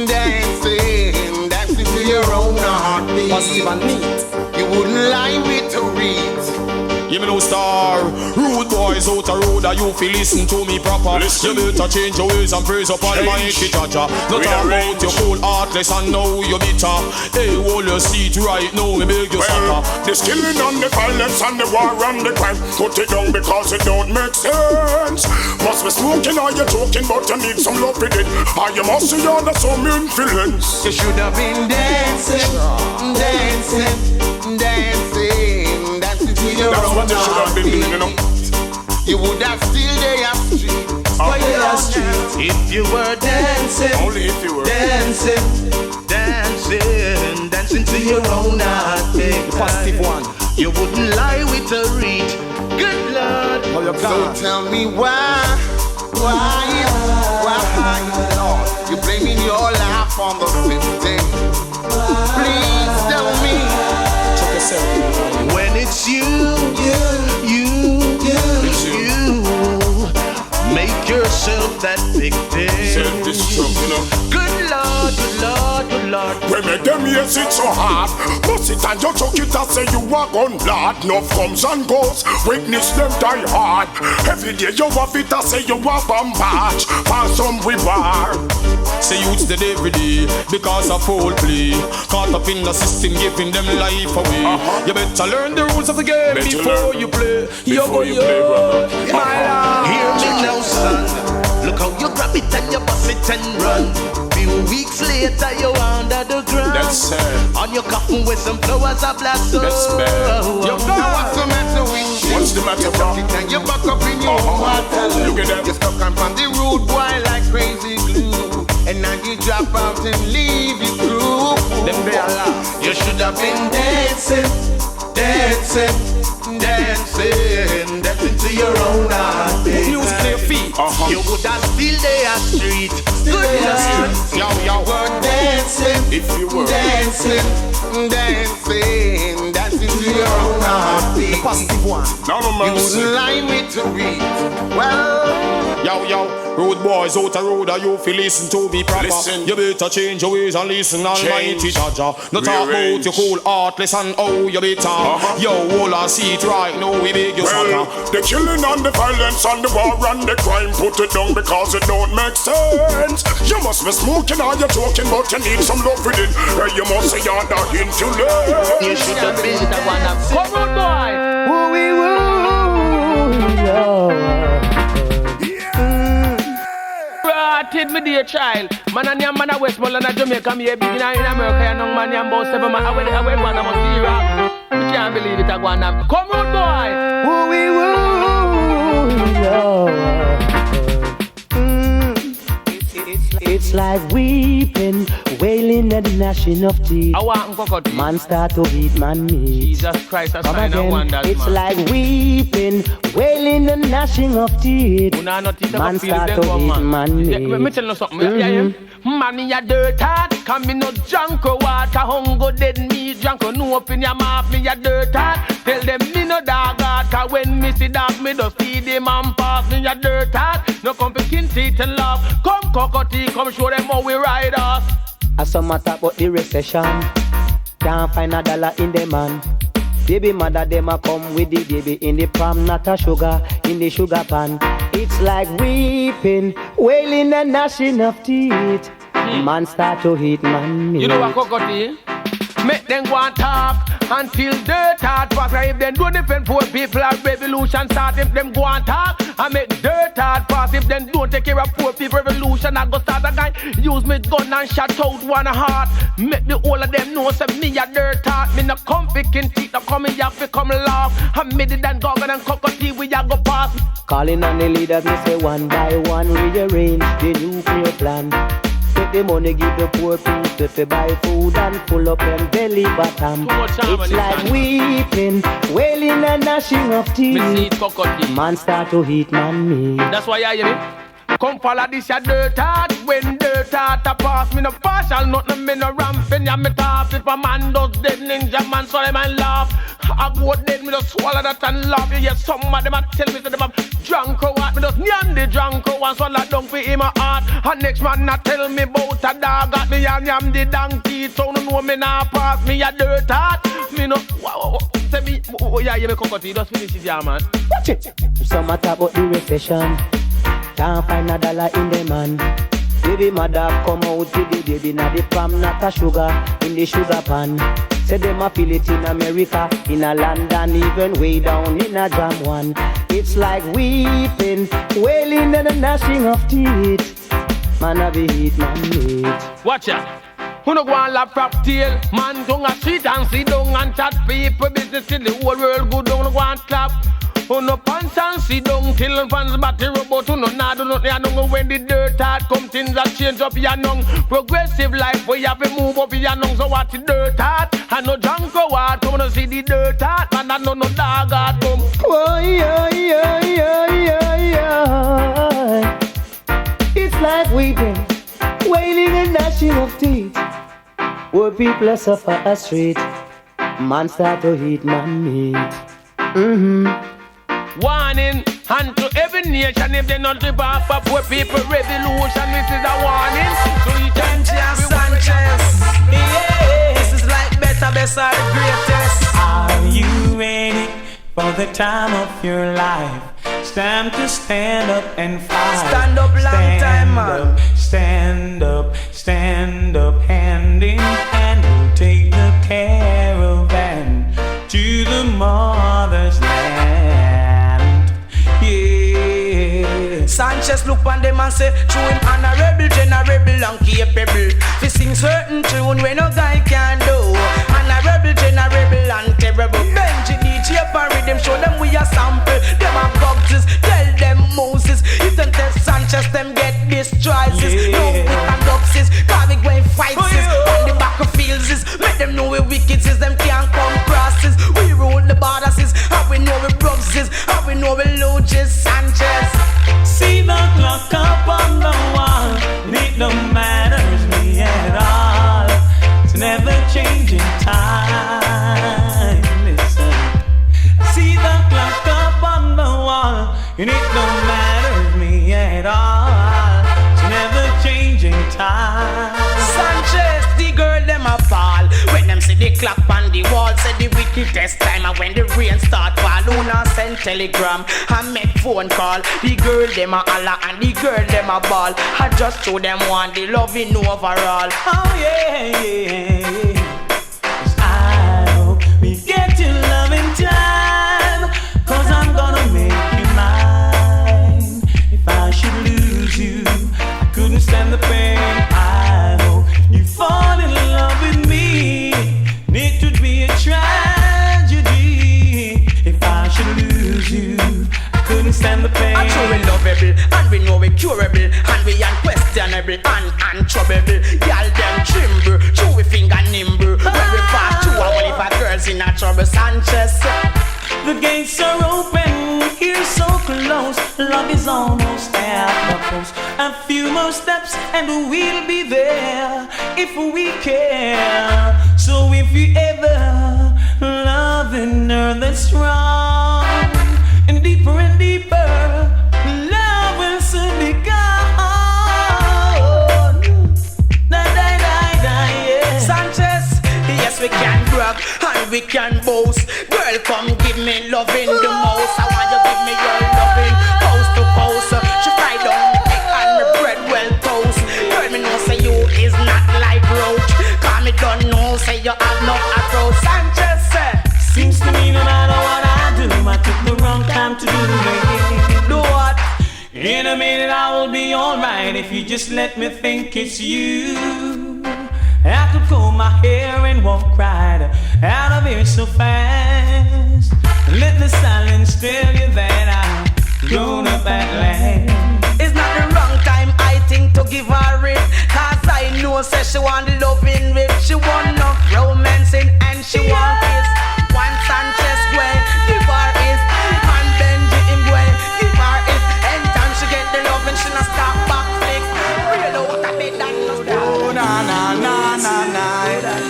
dancing, dancing to your own heartbeat. Positive and neat. You wouldn't lie with a reed. You me no star. Rude boys out the road, and you feel listen to me proper. Listen. You better change your ways and praise upon my Jaja. Not talk about your cold heartless and now you bitter. Hey, hold your seat right now, me beg you Well, sucker. the killing and the violence and the war and the crime. Put it down because it don't make sense. Must be smoking or you talking, but you need some love with it. Or you must see under some influence. You should have been dancing, dancing, dancing, dancing to your That's own what you should have been doing, you know. You would have still there street. If you were dancing, Only if you were. dancing, dancing, dancing to your own heart, babe. Positive one. You wouldn't lie with a reed. Good Lord. Oh, you're So gone. tell me why you blaming your life on the system? Please tell me. Check yourself. When it's you, make yourself that victim. Self-destruct, you know. Good Lord, good Lord, good Lord. We make them yes it so hard. Bust it and you took it and say you are gun blood. No comes and goes, witness them die hard. Every day you have it and say you are bombard. Pass some reward. Say youths dead every day because of foul play. Caught up in the system, giving them life away. You better learn the rules of the game before you play. Before you play, brother. My Lord, hear me now, son. Look how you grab it and you bust it and run. Few weeks later, you under the ground. That's sad. On your coffin with some flowers of blossom. That's bad. Yo, now what's the matter with you? What's the matter, you bro? tuck it and you back up in your water. Look at that. You stuck on the rude boy like crazy glue. And now you drop out and leave your crew. You should have been dancing, dancing, dancing, dancing to your own heart. Music to your feet. You would have still there street. Good Lord. Yo, yo. Were dancing, If you were dancing, dancing, dancing to your own heart. The positive one. now no You mercy. wouldn't lie me to read. Well, Yo, road boys out the road, you feel listen to me proper. Listen. You better change your ways and listen, Almighty Jaja. No talk Rearrange. about your cool heartless and oh, you better. Yo, all I see it right now, we beg you Well, sucker. the killing and the violence and the war and the crime, put it down because it don't make sense. You must be smoking or you're joking, but you need some love with it. You must say you're not into love. You should have been the one of Come on, boy. Rotted me dear child. Man and yam man a Westmoreland and Jamaica. Me a big in America. And young man yam about 7 man. I went one of my zero. You can't believe it. I go on. Come on, boy. It's like weeping, wailing and gnashing of teeth. I want cocoa. Man start to beat man meat. Jesus Christ, that's Come sign of again. wonders, It's man. like weeping, wailing and gnashing of teeth. Una not eat Man up feel start them to one, beat man. man Yeah, meat. let me tell you something. Man in your dirt heart, come me no drunk or water, hunger dead me drunk or no up in your mouth, me your dirt heart. Tell them me no dog heart, cause when me see dog, me just feed him and pass me your dirt heart. No come picking teeth and love. Come cockatoo, come show them how we ride us. I saw matter about the recession. Can't find a dollar in the man. Baby mother them a come with the baby in the pram, not a sugar in the sugar pan. It's like weeping, wailing and gnashing of teeth. Man start to hit man meat. You know what cockatoo? Make them go and talk until dirt hard pass. If them do defend poor people, a revolution start. If them go and talk and make dirt hard pass. If them don't take care of poor people, revolution I go start again. Use me gun and shot out one heart. Make the whole of them know say me a dirt heart. Me no come picking teeth, no come here fi come laugh. And me did and Gorgon and cockatoo we a go pass. Calling on the leaders, me say one by one rearrange the nuclear plan. Take the money, give the poor people to buy food and full up them belly bottom. It's like weeping, wailing and gnashing of teeth. Man start to hit man meat. That's why I hear me. Come follow this your dirt heart. When dirt heart a pass, me no partial, nothing me no ramping. Ya me top if a man does dead ninja man, so them man laugh. I go dead, me just swallow that and laugh. You hear some of them a tell me say them a drunk or what. Me just nyam the drunk or one swallow down for him a heart. And next man a tell me about a dog at me and nyam the donkey. So no know me nah pass me a dirt heart. Me no, say me, yeah, you me cockatoo, just finish it, yeah man. Watch it. Some matter about the recession. Can't find a dollar in the man. Baby mother come out with the baby na the pram, not a sugar in the sugar pan. Say them a feel it in America, in a London, even way down in a jam one. It's like weeping, wailing and a gnashing of teeth. Man a be hit, man meat. Watch out. Who no go and lap prop tail. Man tongue a sweet and sit down and chat people business in the whole world good down go and clap. Who no pants and sit down till fans battery robot. Who no nah do nothing and know when the dirt hard come things that change up your nung. Progressive life where you have to move up your nung. So what the dirt hard? And no junk or what? Come to see the dirt hard. Man I know no dog hard come. Oh yeah, yeah, yeah, yeah, yeah. It's like weeping, wailing and gnashing of teeth. Where people suffer a street. Man start to hit man meat. Warning, And to every nation, if they not live up, poor people revolution, this is a warning. So you can Sanchez. Yeah, this is like better, best are the greatest. Are you ready for the time of your life? It's time to stand up and fight. Stand up long time, man. Stand up, hand in hand. We'll take the caravan to the mother's land. Yeah. Sanchez look on them and say, true him honorable, generable and capable. We sing certain tune when no guy can do. Honorable, generable and terrible. Benji, DJ, P.R.P, them show them we a sample. Them a bugs, tell them Moses. If them test Sanchez, them get these choices. No we conducts is, cause we going fights is. On the back of fields is, make them know we wicked is. Them can't come crosses. We rule the borders is, how we know we Brooks is, how we know we Luciano Sanchez. See the clock up on the wall, it don't matters me at all. It's never changing time. Listen, see the clock up on the wall, and it don't matter me at all. It's never changing time. Sanchez, the girl them a fall. When them see the clock on the wall, say the wickedest time. And when the rain start fall, Luna send telegram and make phone call. The girl them a holla and the girl them a ball. I just show them want the loving overall. Oh yeah. 'Cause I hope we get your love in time. 'Cause I'm gonna make you mine. If I should lose you, I couldn't stand the pain. I hope you fall in love with me. It would be a tragedy if I should lose you. I couldn't stand the pain. I'm sure we lovable and we know we curable and we unquestionable and untroublable. Y'all them tremble, chew we finger nimble. When we pass through, I if a girl's in a trouble. Sanchez. The gates are open, here so close. Love is almost at the post. A few more steps and we'll be there if we care. So if you ever love an earth that's strong and deeper, love will soon be gone. Yeah. Sanchez, yes we can brag and we can boast. Girl, come give me loving the most. I want you give me your loving coast to coast. She fry down me egg and me bread well toast. Girl, me know say you is not like roach. Cause me don't know say you have no approach. Sanchez, seems to me no matter what I do, I took the wrong time to do it. Do what? In a minute I will be alright if you just let me think it's you. I could comb my hair and walk right out of here so fast. Let the silence tell you that I'm grown up at last. It's not the wrong time, I think, to give her it. Cause I know, say she want loving rip. She want no romancing and she want kiss. One Sanchez way, give her is. And Benji him way, give her is. Anytime she get the love and she not stop back flick. Real out a bit that no stop. Oh, nah.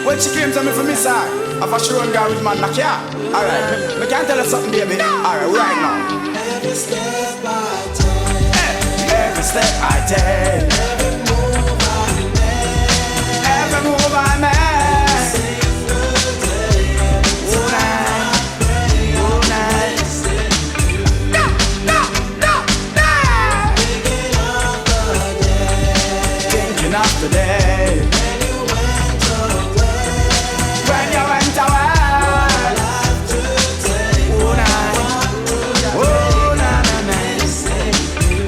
When she came to me for me side, I thought she run guy with man like yeah. Alright, I can't tell her something, baby. Alright, right now. Every step I take, every step I take, every move I make, every move I make. Today, when you went away, life to take. Oh na.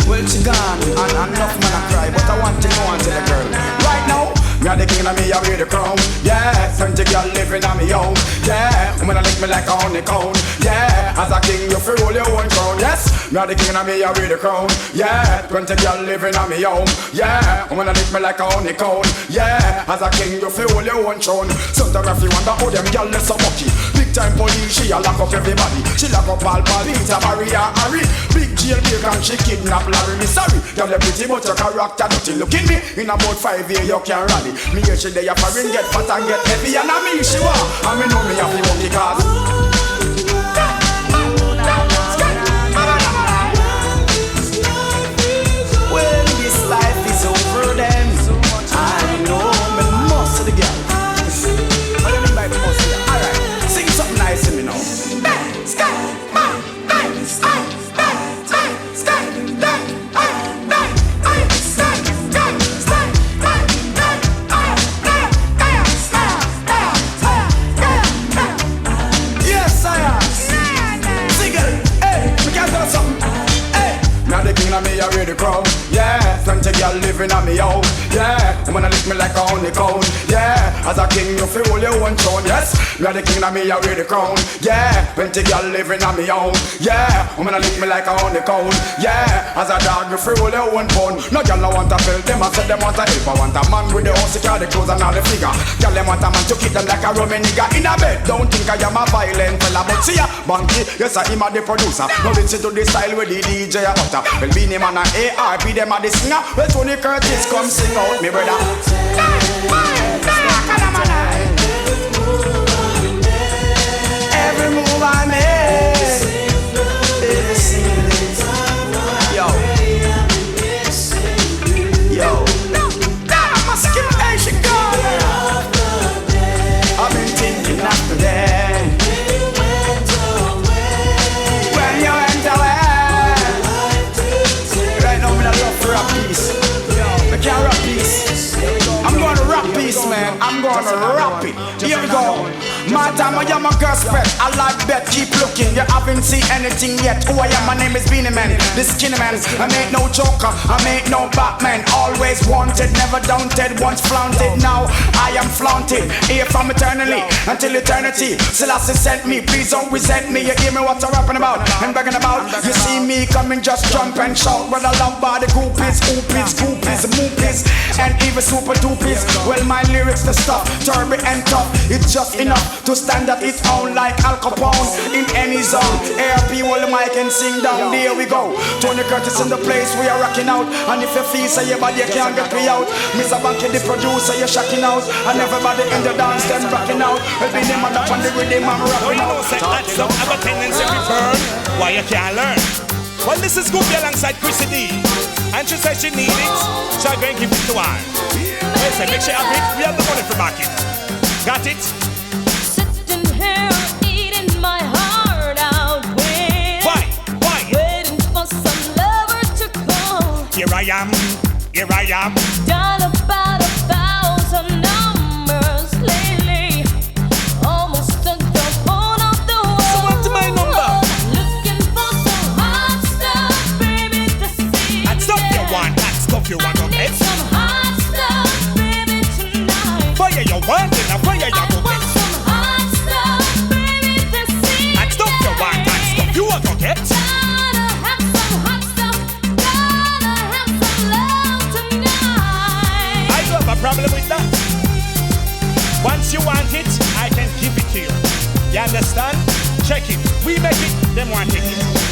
Well, she gone, and enough man I cry, but I want to go on to the girl. Right now, me a the king of me, I wear the crown. Yeah, 20 girl living on me own. Yeah, woman I lick me like a honeycomb. Yeah, as a king you feel roll your own crown. Yes, me a the king of me, I wear the crown. Yeah, 20 girl living on me own. Yeah, woman I lick me like a honeycomb. Yeah, as a king you feel roll your own throne. Sometimes you wonder how them girl is so mucky. Big time police, she a lock up everybody. She lock up all Peter, Maria, Harry. Big jailbreak and she kidnap Larry. Me sorry, you're the pretty but your character dirty. Look at me, in about 5 years you can rally. Me here she there for ring, get fat and get heavy. And I mean she want, and me know me have the money cause girl living on me own. Yeah, woman lick me like a honeycomb. Yeah, as a king you feel your own throne. Yes, me are the king of me, I wear the crown. Yeah, plenty girl living on me own. Yeah, woman lick me like a honeycomb. Yeah, as a dog you feel your own bone. No girl no want to feel them, I said them want to help. I want a man with the house, the clothes and all the figure. Girl them want a man to keep them like a Roman nigga in a bed. Don't think I am a violent fella, but see ya, Banky, yes I am a the producer. Now listen to the style with the DJ a utter. Well Beenie man and P.R.P them a the singer. Well Tony Curtis come sing out me brother. Every move I make, yo, I'm a skin Asian girl. I've been thinking after that. When you went away, right now me I love for a piece. I can't rap peace. I'm gonna rap peace, man. I'm gonna rap it. Here we go. My time I am a girl spread. I like bet, keep looking. You haven't seen anything yet. Who I am, my name is Beenie Man, the skinny man. I ain't no joker, I ain't no Batman. Always wanted, never daunted, once flaunted. Now I am flaunted, here from eternally until eternity. Selassie sent me, please don't resent me. You hear me what I'm rapping about and bragging about. You see me coming, just jump and shout. But I love by the groupies, oopies, goopies, moopies, and even super doopies. Well, my lyrics the stuff, turby and tough. It's just enough to stand at its own like Al Capone in any zone. A.R.P. hold the mic and sing down. There we go. Tony Curtis in the place we are rocking out. And if you feel say your body you can't get me out, Mr. Banky the producer you're shocking out. And everybody in the dance them rocking out. We'll be them on the rhythm and rapping out. That's some have a tendency to burn. Why you can't learn? Well, this is Goopy alongside Crissy D. And she said she need it, so I'm going to give it to her. Listen, make sure you have it. We have the money for market. Got it? Sitting here eating my heart out. Why? Waiting for some lover to call. Here I am. Done about 1,000 numbers lately. Almost took the phone off the wall. So what's my number? Looking for some hot stuff, baby, to see. That stuff you want, okay? Some hot stuff, baby, tonight. Fire you want, and fire you I want some hot stuff, baby, to see. That stuff you want, you want, okay? Gotta have some hot stuff. Gotta have some love tonight. I don't have a problem with that. Once you want it, I can give it to you. You understand? Check it. We make it, them want it.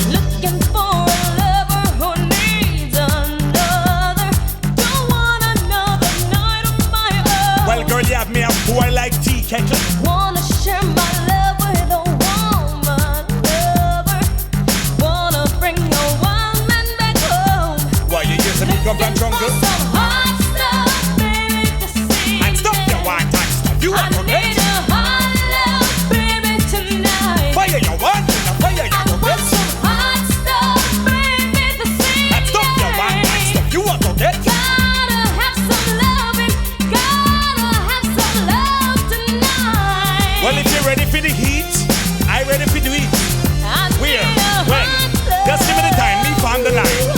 Looking for a lover who needs another. Don't want another night on my own. Well, girl, you have me a boy like tea kettle. Wanna share my love with a woman lover. Wanna bring a wild man back home. Why you used to be come from jungle? Looking for some hot stuff, baby, to see. And stuff you want, and stuff you want, I need a hot love, baby, tonight. Fire you want, and fire you I want some hot stuff, baby, to see. And stuff you want, and stuff you want, okay? Gotta have some loving. Gotta have some love tonight. Well, if you're ready for the heat, I ready for the heat. Where? When? Just give me the time, me on the line.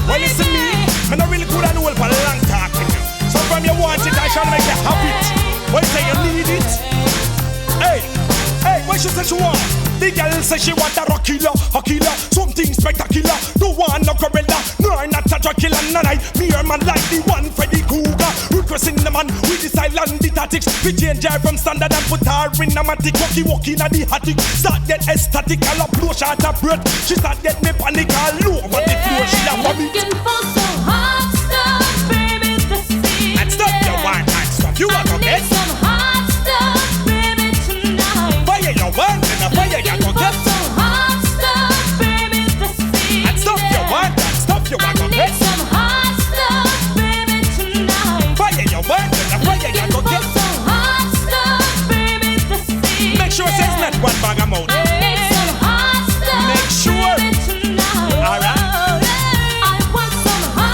Well, listen me, I'm not really good at all for long talking. So from you want it, I shall make you have it. When you say you need it, hey, what she say she want? The girl say she want a rock killer, something spectacular. No one no gorilla, no not a Dracula, no night. Me or man like the one Freddy Cougar. Requesting the man with the silent the tactics. We change her from standard and put her in a matic. Walkie in the attic. Start get ecstatic, I'll blow shot her breath. She start get me panic all over the floor. She have a beat. Looking for some hot stuff, baby, to see. And stuff you want, and stuff you want, okay? Need some hot stuff, baby, tonight. Fire you want, and fire you go get. Some hot stuff, baby, to see. And stuff you want, and stuff you want, okay? Need some hot stuff, baby, tonight. Fire you want, and fire you go get. Some hot stuff, baby, to see. Make sure it's not one bag of mouth. Need some hot stuff, Make sure. baby, tonight. All right. I want some hot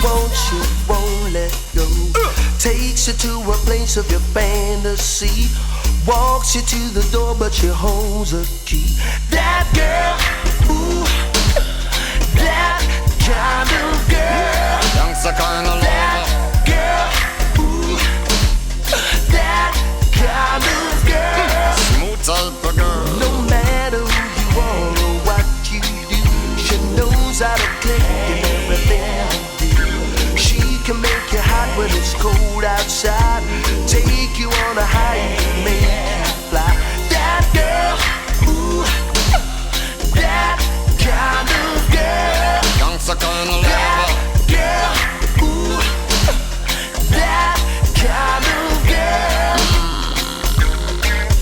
wants you, won't let go. Takes you to a place of your fantasy. Walks you to the door, but she holds a key. That girl, ooh, that kind of girl. Young's the kind of lover. That girl, ooh, that kind of girl. Smooth type of girl. No matter who you are or what you do, she knows how to click and everything you do. She can make you hot when it's cold outside. Take you on a high and make you fly. That girl, ooh, that kind of girl. Young's the kind of lover. That girl, ooh, that kind of girl.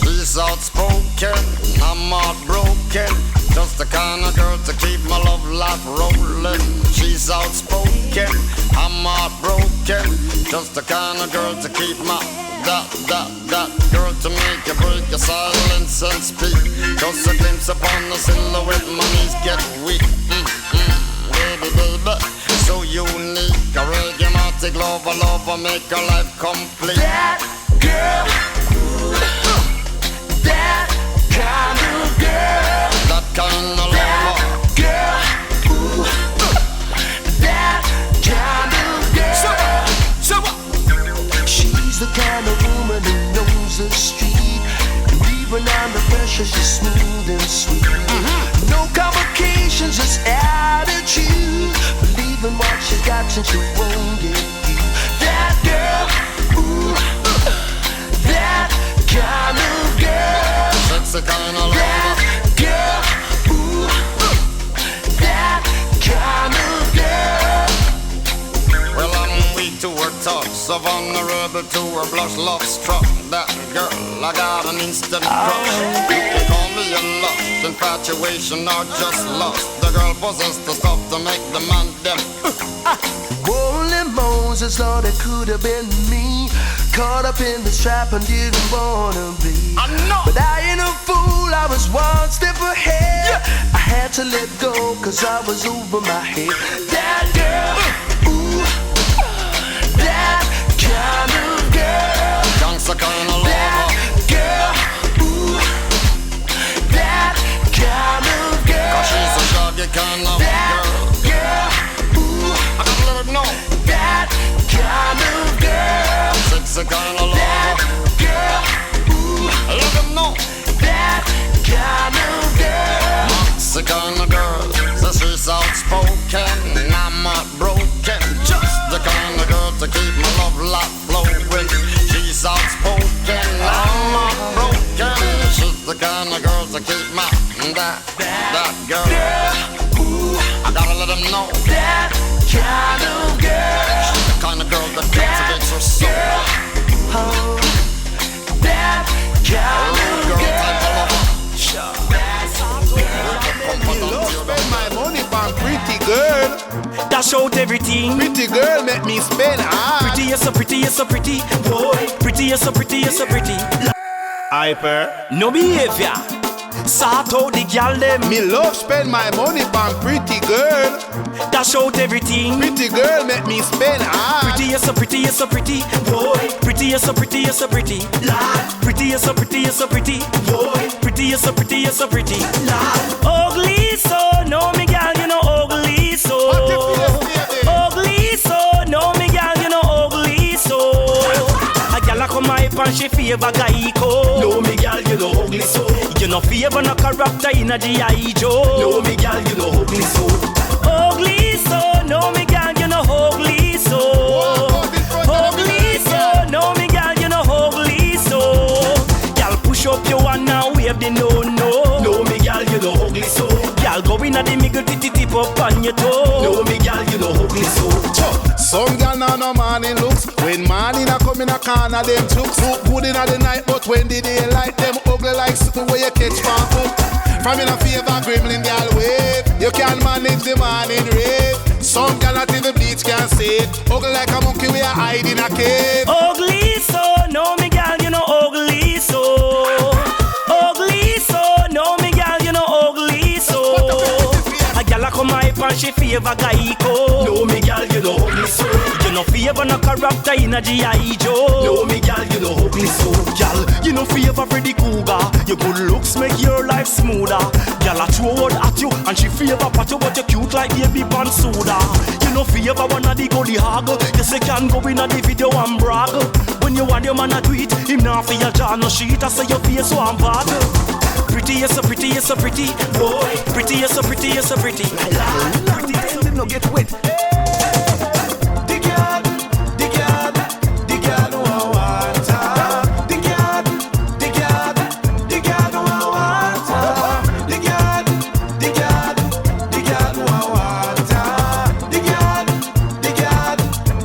She's outspoken, I'm heartbroken. Just the kind of girl to keep my love life rolling. She's outspoken, I'm heartbroken. Just the kind of girl to keep my that girl to make you break your silence and speak. Just a glimpse upon the silhouette, my knees get weak. Baby, baby, so unique. A reggae-matic lover, make her life complete. That girl, that kind of girl. That kind of That lover. girl, ooh, that kind of girl. She's the kind of woman who knows the street. And even under pressure, she's smooth and sweet. No complications, just attitude. Believe in what she's got and she won't get you. That girl, ooh, that kind of girl. Sexy kind of lover. That girl, ooh, that kind of girl. Well, I'm weak to her touch, so vulnerable to her blush, love struck. That girl, I got an instant crush. You can call me a lush, infatuation or just lust. The girl possessed the stuff to make the man them. Holy Moses, Lord, it could have been me. Caught up in this trap and didn't wanna be. I know. But I ain't a fool, I was one step ahead. I had to let go, cause I was over my head. That girl, ooh, that kind of girl. Young's the kind of That lover. girl, ooh, that kind of girl. Cause she's a shaggy kind of That girl. girl, ooh, I gotta let her know. that kind of girl. Sexy kind of That lover. girl, ooh, Let them know. that kind of girl. Maxi kind of girl. So she's outspoken, I'm heartbroken. Just the kind of girl to keep my love life flowing. She's outspoken, I'm heartbroken. She's the kind of girl to keep my that girl. Ooh, I gotta let them know. that kind of girl. She's the kind of girl that cultivates her soul. Oh, that kind of Girl girl. type of lover. Spend my money on pretty girl. Dash out everything. Pretty girl make me spend hard. Pretty, you're so pretty, you're so pretty. Boy, pretty, you're so pretty, you're so pretty. Hyper. No behavior. Sort out the gal them. Me love spend my money on pretty girl. Dash out everything. Pretty girl make me spend hard. Pretty, you're so pretty, you're so pretty. Boy, pretty, you're so pretty, you're so pretty. Lad, pretty, you're so pretty, you're so pretty. Boy, pretty, you're so pretty, you're so pretty. Lad, ugly so, no me gal, you know ugly so. Ugly so, no me gal, you know ugly so. A gal a come hype and she favor guy co. No me gal, you know ugly so. You know favor no character in a G.I. Joe. No me gal, you know ugly so. Ugly so, no me gal, you know ugly so. Ugly so, no me gal, you know ugly so. Gal push up your one now, wave the no. No me gal, you know ugly so. Gal go in at the middle, tip up on your toe. No me gal, you know ugly so. Some gal now no morning looks. When morning a come in a corner, them looks look good in the night, but when the daylight, them ugly like something where you catch from up. From in a favor, gremlin gal wave. You can manage the morning rave. Some gal not in the beach can see it. Ugly like a monkey we are hiding in a cave. Ugly so, no me gal, you know ugly so. Ugly so, no me gal, you know ugly so. A gal a come hype and she favor Geico. No, me gal, you know how me so. You no favor no character in a G.I. Joe. No, me gal, you know how me so. Gal, you no favor Freddy Cougar. Your good looks make your life smoother. Gal, I throw word at you and she favor pat you, but you cute like baby pan soda. You no favor one of the goalie hog. You say can go in a the video and brag. When you want your man a tweet, him now for your jaw no sheet. I say your face so I'm bad. Pretty, yes, so pretty, yes, so pretty. Boy, pretty, yes, so pretty, yes, so pretty. Pretty, yes, so no get wet. The girl, no want her. The girl, no want her. The girl, no want her.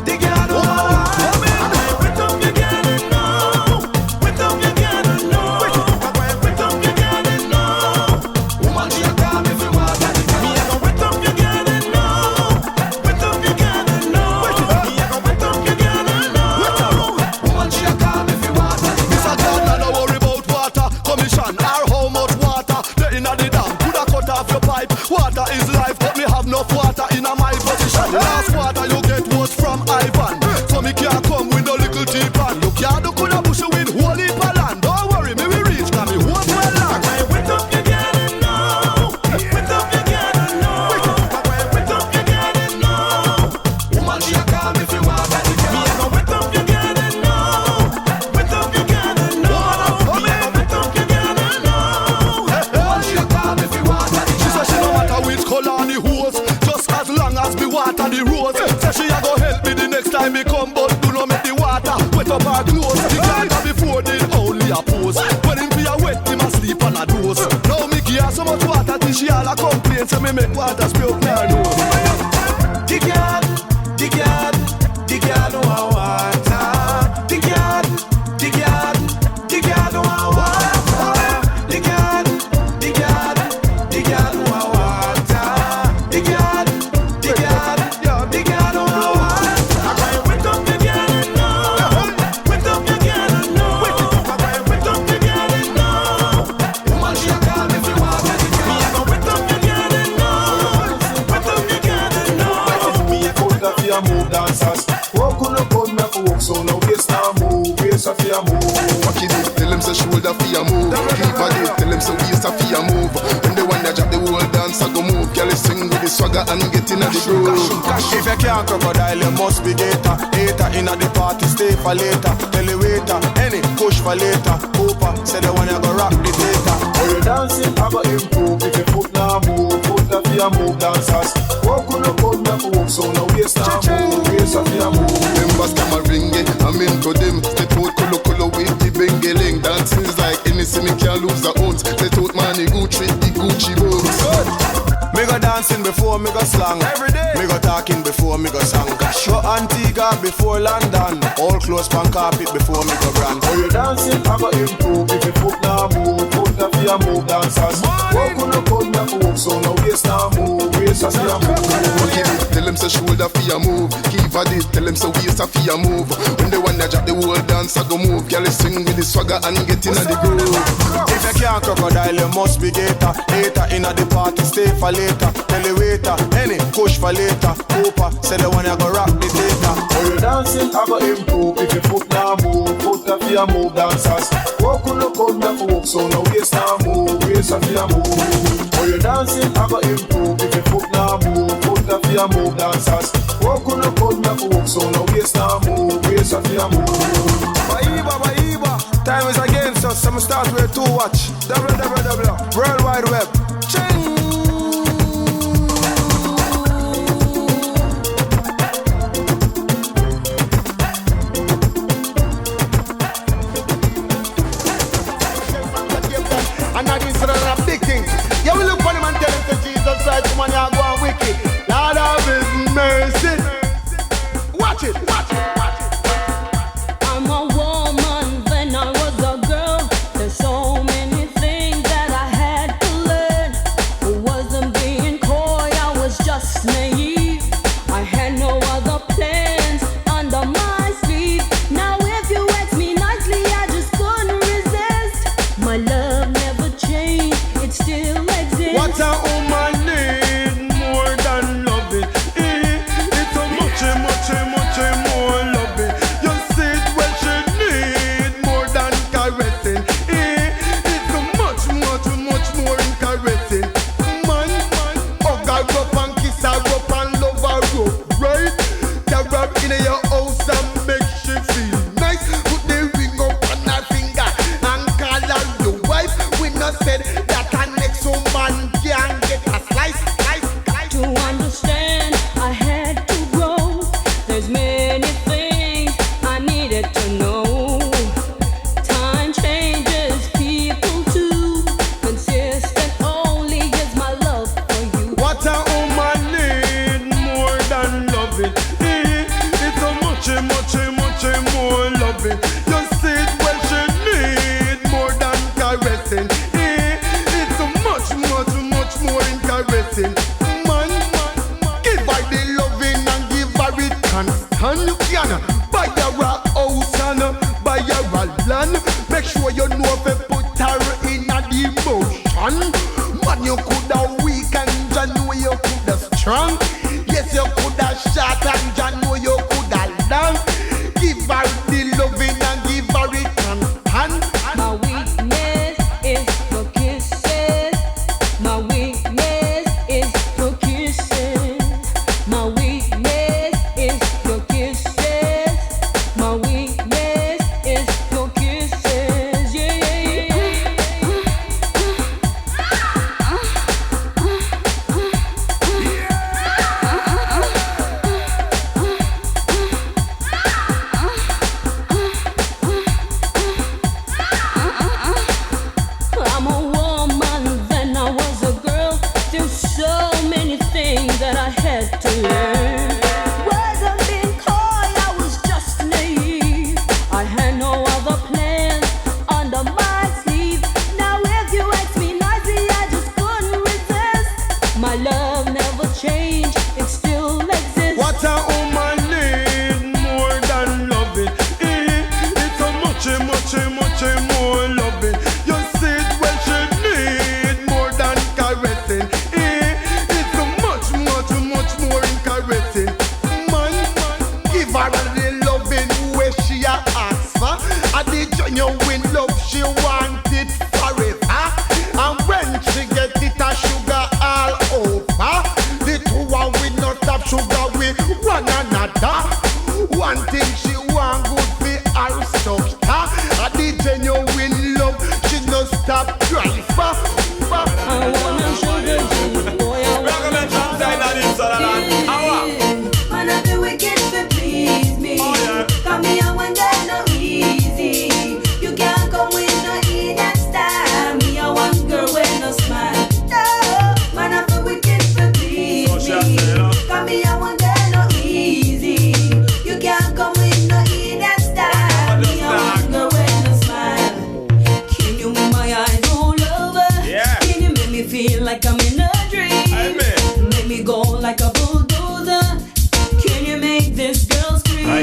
The girl, no want her. Wet up your girl and know. Wet up your girl and know. Wet up your girl and know. Woman, she a call me fi water. Me a go wet up your girl and know. Wet up your girl and know. Me a go wet up your girl and know. Woman, she a call me fi water. Mr. Garnett, no worry about water. Commission or how much water. The inna the dam, coulda cut off your pipe. Water is life, but me have enough water inna my position. Last water you get was from Ivan, so me can't come with no little teapot. You can't do coulda bush with whole heap of land. Don't worry, me we reach, 'cause me hope well land. Wet up your girl and know. Wet up your girl and know. Wet up your girl and know. Woman, she a call me fi water. Me a go wet up your girl and know. Wet up your girl and know. Me a go wet up your girl and know. Woman, she a call me fi water. She say she no matter which color the hose, just as long as me water the rose. Say she a go help me the next time me come, but do not make the water wet up her clothes. The garter before did only a pose. When him be a wet, him a sleep on a dose. Now me give her so much water till she all a complain, so me make water spray up her nose. The girl no want her. The girl no want her. The girl no want her. The girl no want her. Wet up your girl and know. Wet up your girl and know. Wet up your girl and know. Woman, she a call me fi water. Me a go wet up your girl and know. Wet up your girl and know. Me a coulda fi a move dancers. Walk on the pond me walk, so now waist a move, waist a fi a move. Wacky did, tell him say shoulder fi a move. Keeper did, tell him say waist a fi a move. When the one that drop the whole dance a go move. Girl is swing with the swagger and get in the groove. If you can't crocodile, you must be gator. Hater inna the party, stay for later. Tell the waiter, any push for later. Cooper, say the one you go rock the data. When you dancing, I go improve. If you foot now move, foot a fi a move dancers. Walk on the pond me walk, so now waist a move, waist a fi a move. Members come a ring it, I'm into them. Step out kolo with the bengeling. Dancing is like anything, me can't lose the ounce. Let out money Gucci, the Gucci boots. Me go dancing before me go slang. Every day. Me go talking before me go sing. Go Antigua before London. All close pan carpet before me go brand. When you dancing, I go improve. If you foot now move, foot a fi a move dancers. Walk on the pond me walk, so now waist now move, waist a fi a move. Wacky did, tell him say shoulder fi a move. Keeper did, tell him say waist a fi a move. When the one that drop the whole dance a go move. Girl is swing with the swagger and get in the groove. If you can't crocodile, you must be gator. Hater inna the party, stay for later. Tell the waiter, any push for later. Cooper, say the one you go rock the data. When you dancing, I go improve. If you foot now move, foot a fi a move dancers. Walk on the pond me walk, so now waist now move, waist a fi a move. When you dancing, I go improve. If you foot now move, foot a fi a move dancers. Walk on the pond me walk, so now waist now move, waist a fi a move. Baiba, time is against us. Some start with 2 watch. World Wide Web. Ching. And Nadine said that a big thing. Yeah, we look for him and tell him to Jesus Christ, come on, you go on wicked. Lord of his mercy. Watch it. I'm a woman when I was a girl. There's so many things that I had to learn.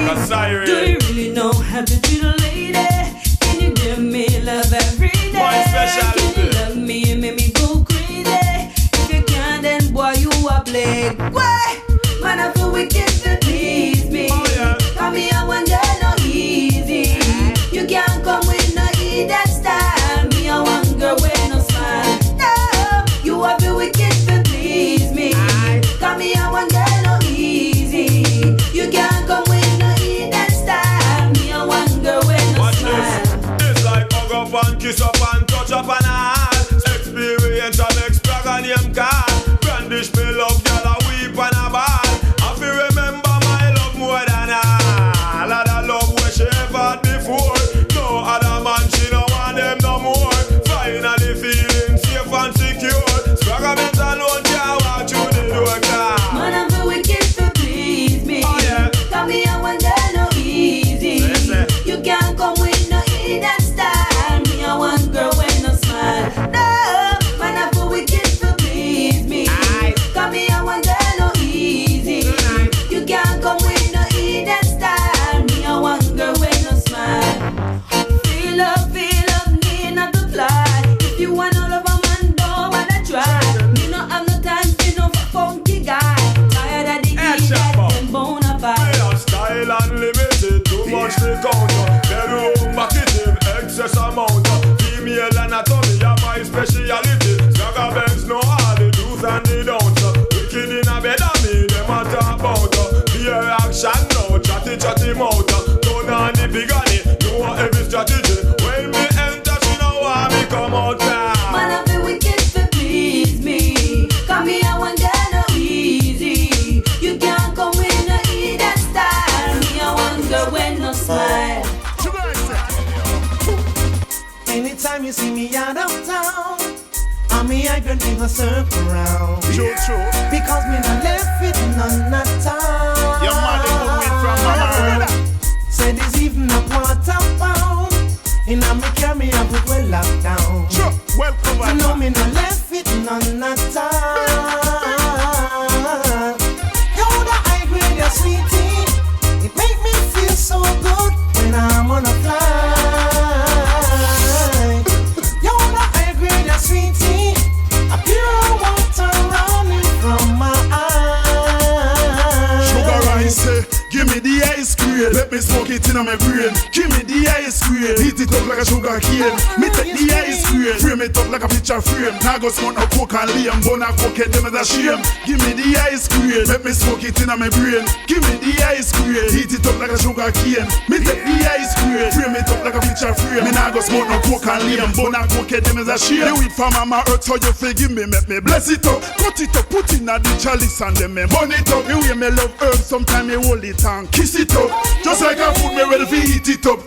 Do you really know how to treat a lady? Can you give me love every day? Can you love me and make me go crazy? If you can't, then boy, you a play. Why? Man, I feel wicked to please me. Come here, one girl, no easy. You can't come with no eat that style. Me, I one girl with no smile. No, you have to wicked to please me. Come here, one girl, no easy. You can't come with no eat that style. Me, I one girl with no smile. It's like hug up and kiss up and touch up and all. Experience and make Spragga name call. Brandish me love, girl, a weep and a ball. I feel remember my love more than all. Other love where she ever had before. No other man, she don't want them no more. Finally feeling safe and secure. Spragga Benz alone can't walk through the door. Man, I feel wicked to please me. Come here, one girl, no easy. You can't come with no eat that style. Me, I one girl with no smile. No, man, I feel wicked to please me. Come here, one girl, no easy. You can't come with no eat that style. Me, I one girl with no smile. Feel love, need not to fly. If you want all of a man, don't wanna try. Me no have no time for no funky guy. Tired of the eat that them bona fide. Style unlimited, too much to count. Very combative, excess amount. Female anatomy are my speciality. Spragga Benz know all the do's and the don'ts. Wicked in a bed of me, them a talk about. Beer action now, chatty mouth. Turn on the big on it, know every strategy. When me enter, she know how me come out now. Man, I feel wicked to please me. Come here, one girl, no easy. You can't come with no eat that style. Me, I one girl with no smile. Anytime you see me out of town, I can give a circle round. Because me not left with none at all. Your mother would win from mama. Say this even a quarter pound. And I me carry a good well locked down. Welcome back. You know me not left with none at all. You're the high grade, your sweetie. It make me feel so good when I'm on a flight. You're the high grade, your sweetie. A pure water running from my eyes. Sugar rice, give me the ice cream. Let me smoke it in my brain. Give me the ice cream. Heat it up like a sugar cane. Me take the ice cream. Frame it up like a picture frame. Now go smoke no coke and liam. Bone a coke, them is a shame. Give me the ice cream. Let me smoke it in my brain. Give me the ice cream. Heat it up like a sugar cane. Me take the ice cream. Frame it up like a picture frame. Me now go smoke no coke and liam. Bone a coke, them is a shame. You eat from mama earth, so you forgive me. Make me bless it up. Cut it up, put it in the chalice and then me burn it up. You way me love herb, sometimes me hold it and kiss it up. Just like a food, me ready to eat it up.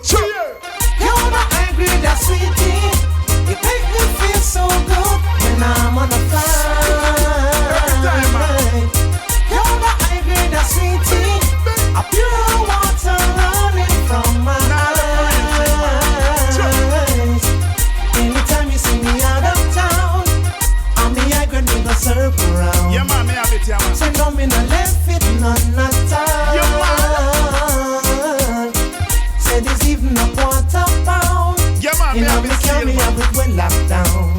You're the angry, that sweetie. It make me feel so good when I'm on a flight. You're the angry, that sweetie. A pure water running from my eyes. Anytime you see me out of town, I'm the I can do the circle round. Yeah, man, me have it, yeah, man. So no, me no left it none at all. Yeah, man. Say this even a quarter pound. Yeah, man, you know me carry a bit well locked down.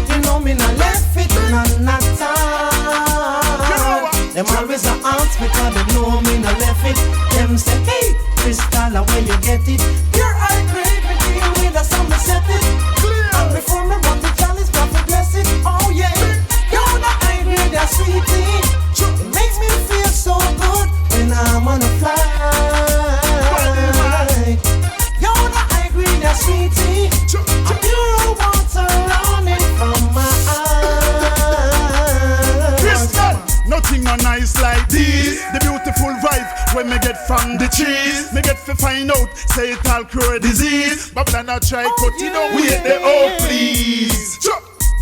You know me no left it none at all. Them always a ask because they know me no left it. Them say, hey, Crystal, where you get it? Pure high grade, me deal with a summer set it. And before me run the chalice, God bless it. Oh yeah, you're the high grade, that sweetie. It makes me feel so good when I'm on a flight. You're the high grade, that sweetie. A pure water running from my eyes. Crystal, nothing no nice like this. The beautiful vibe when me get from the cheese. Me get to find out, say it all cure disease. But then I try cut it down, wait the oh please.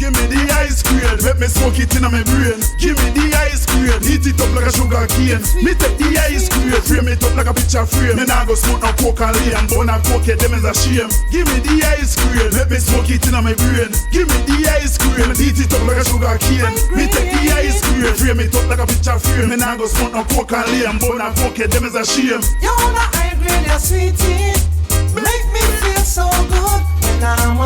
Give me the ice cream, let me smoke it in my brain. Give me the ice cream, heat it up like a sugar cane. Me take the ice cream, frame it up like a picture frame. Then I go smoke no coke and lay and bone and coke, them is a shame. Give me the ice cream, let me smoke it in my brain. Give me the ice cream, heat it up like a sugar cane. Me take the ice cream, frame it up like a picture frame. Then I go smoke no coke and lay and bone and coke, them is a shame. You're the high grade, you're sweetie. Make me feel so good when I'm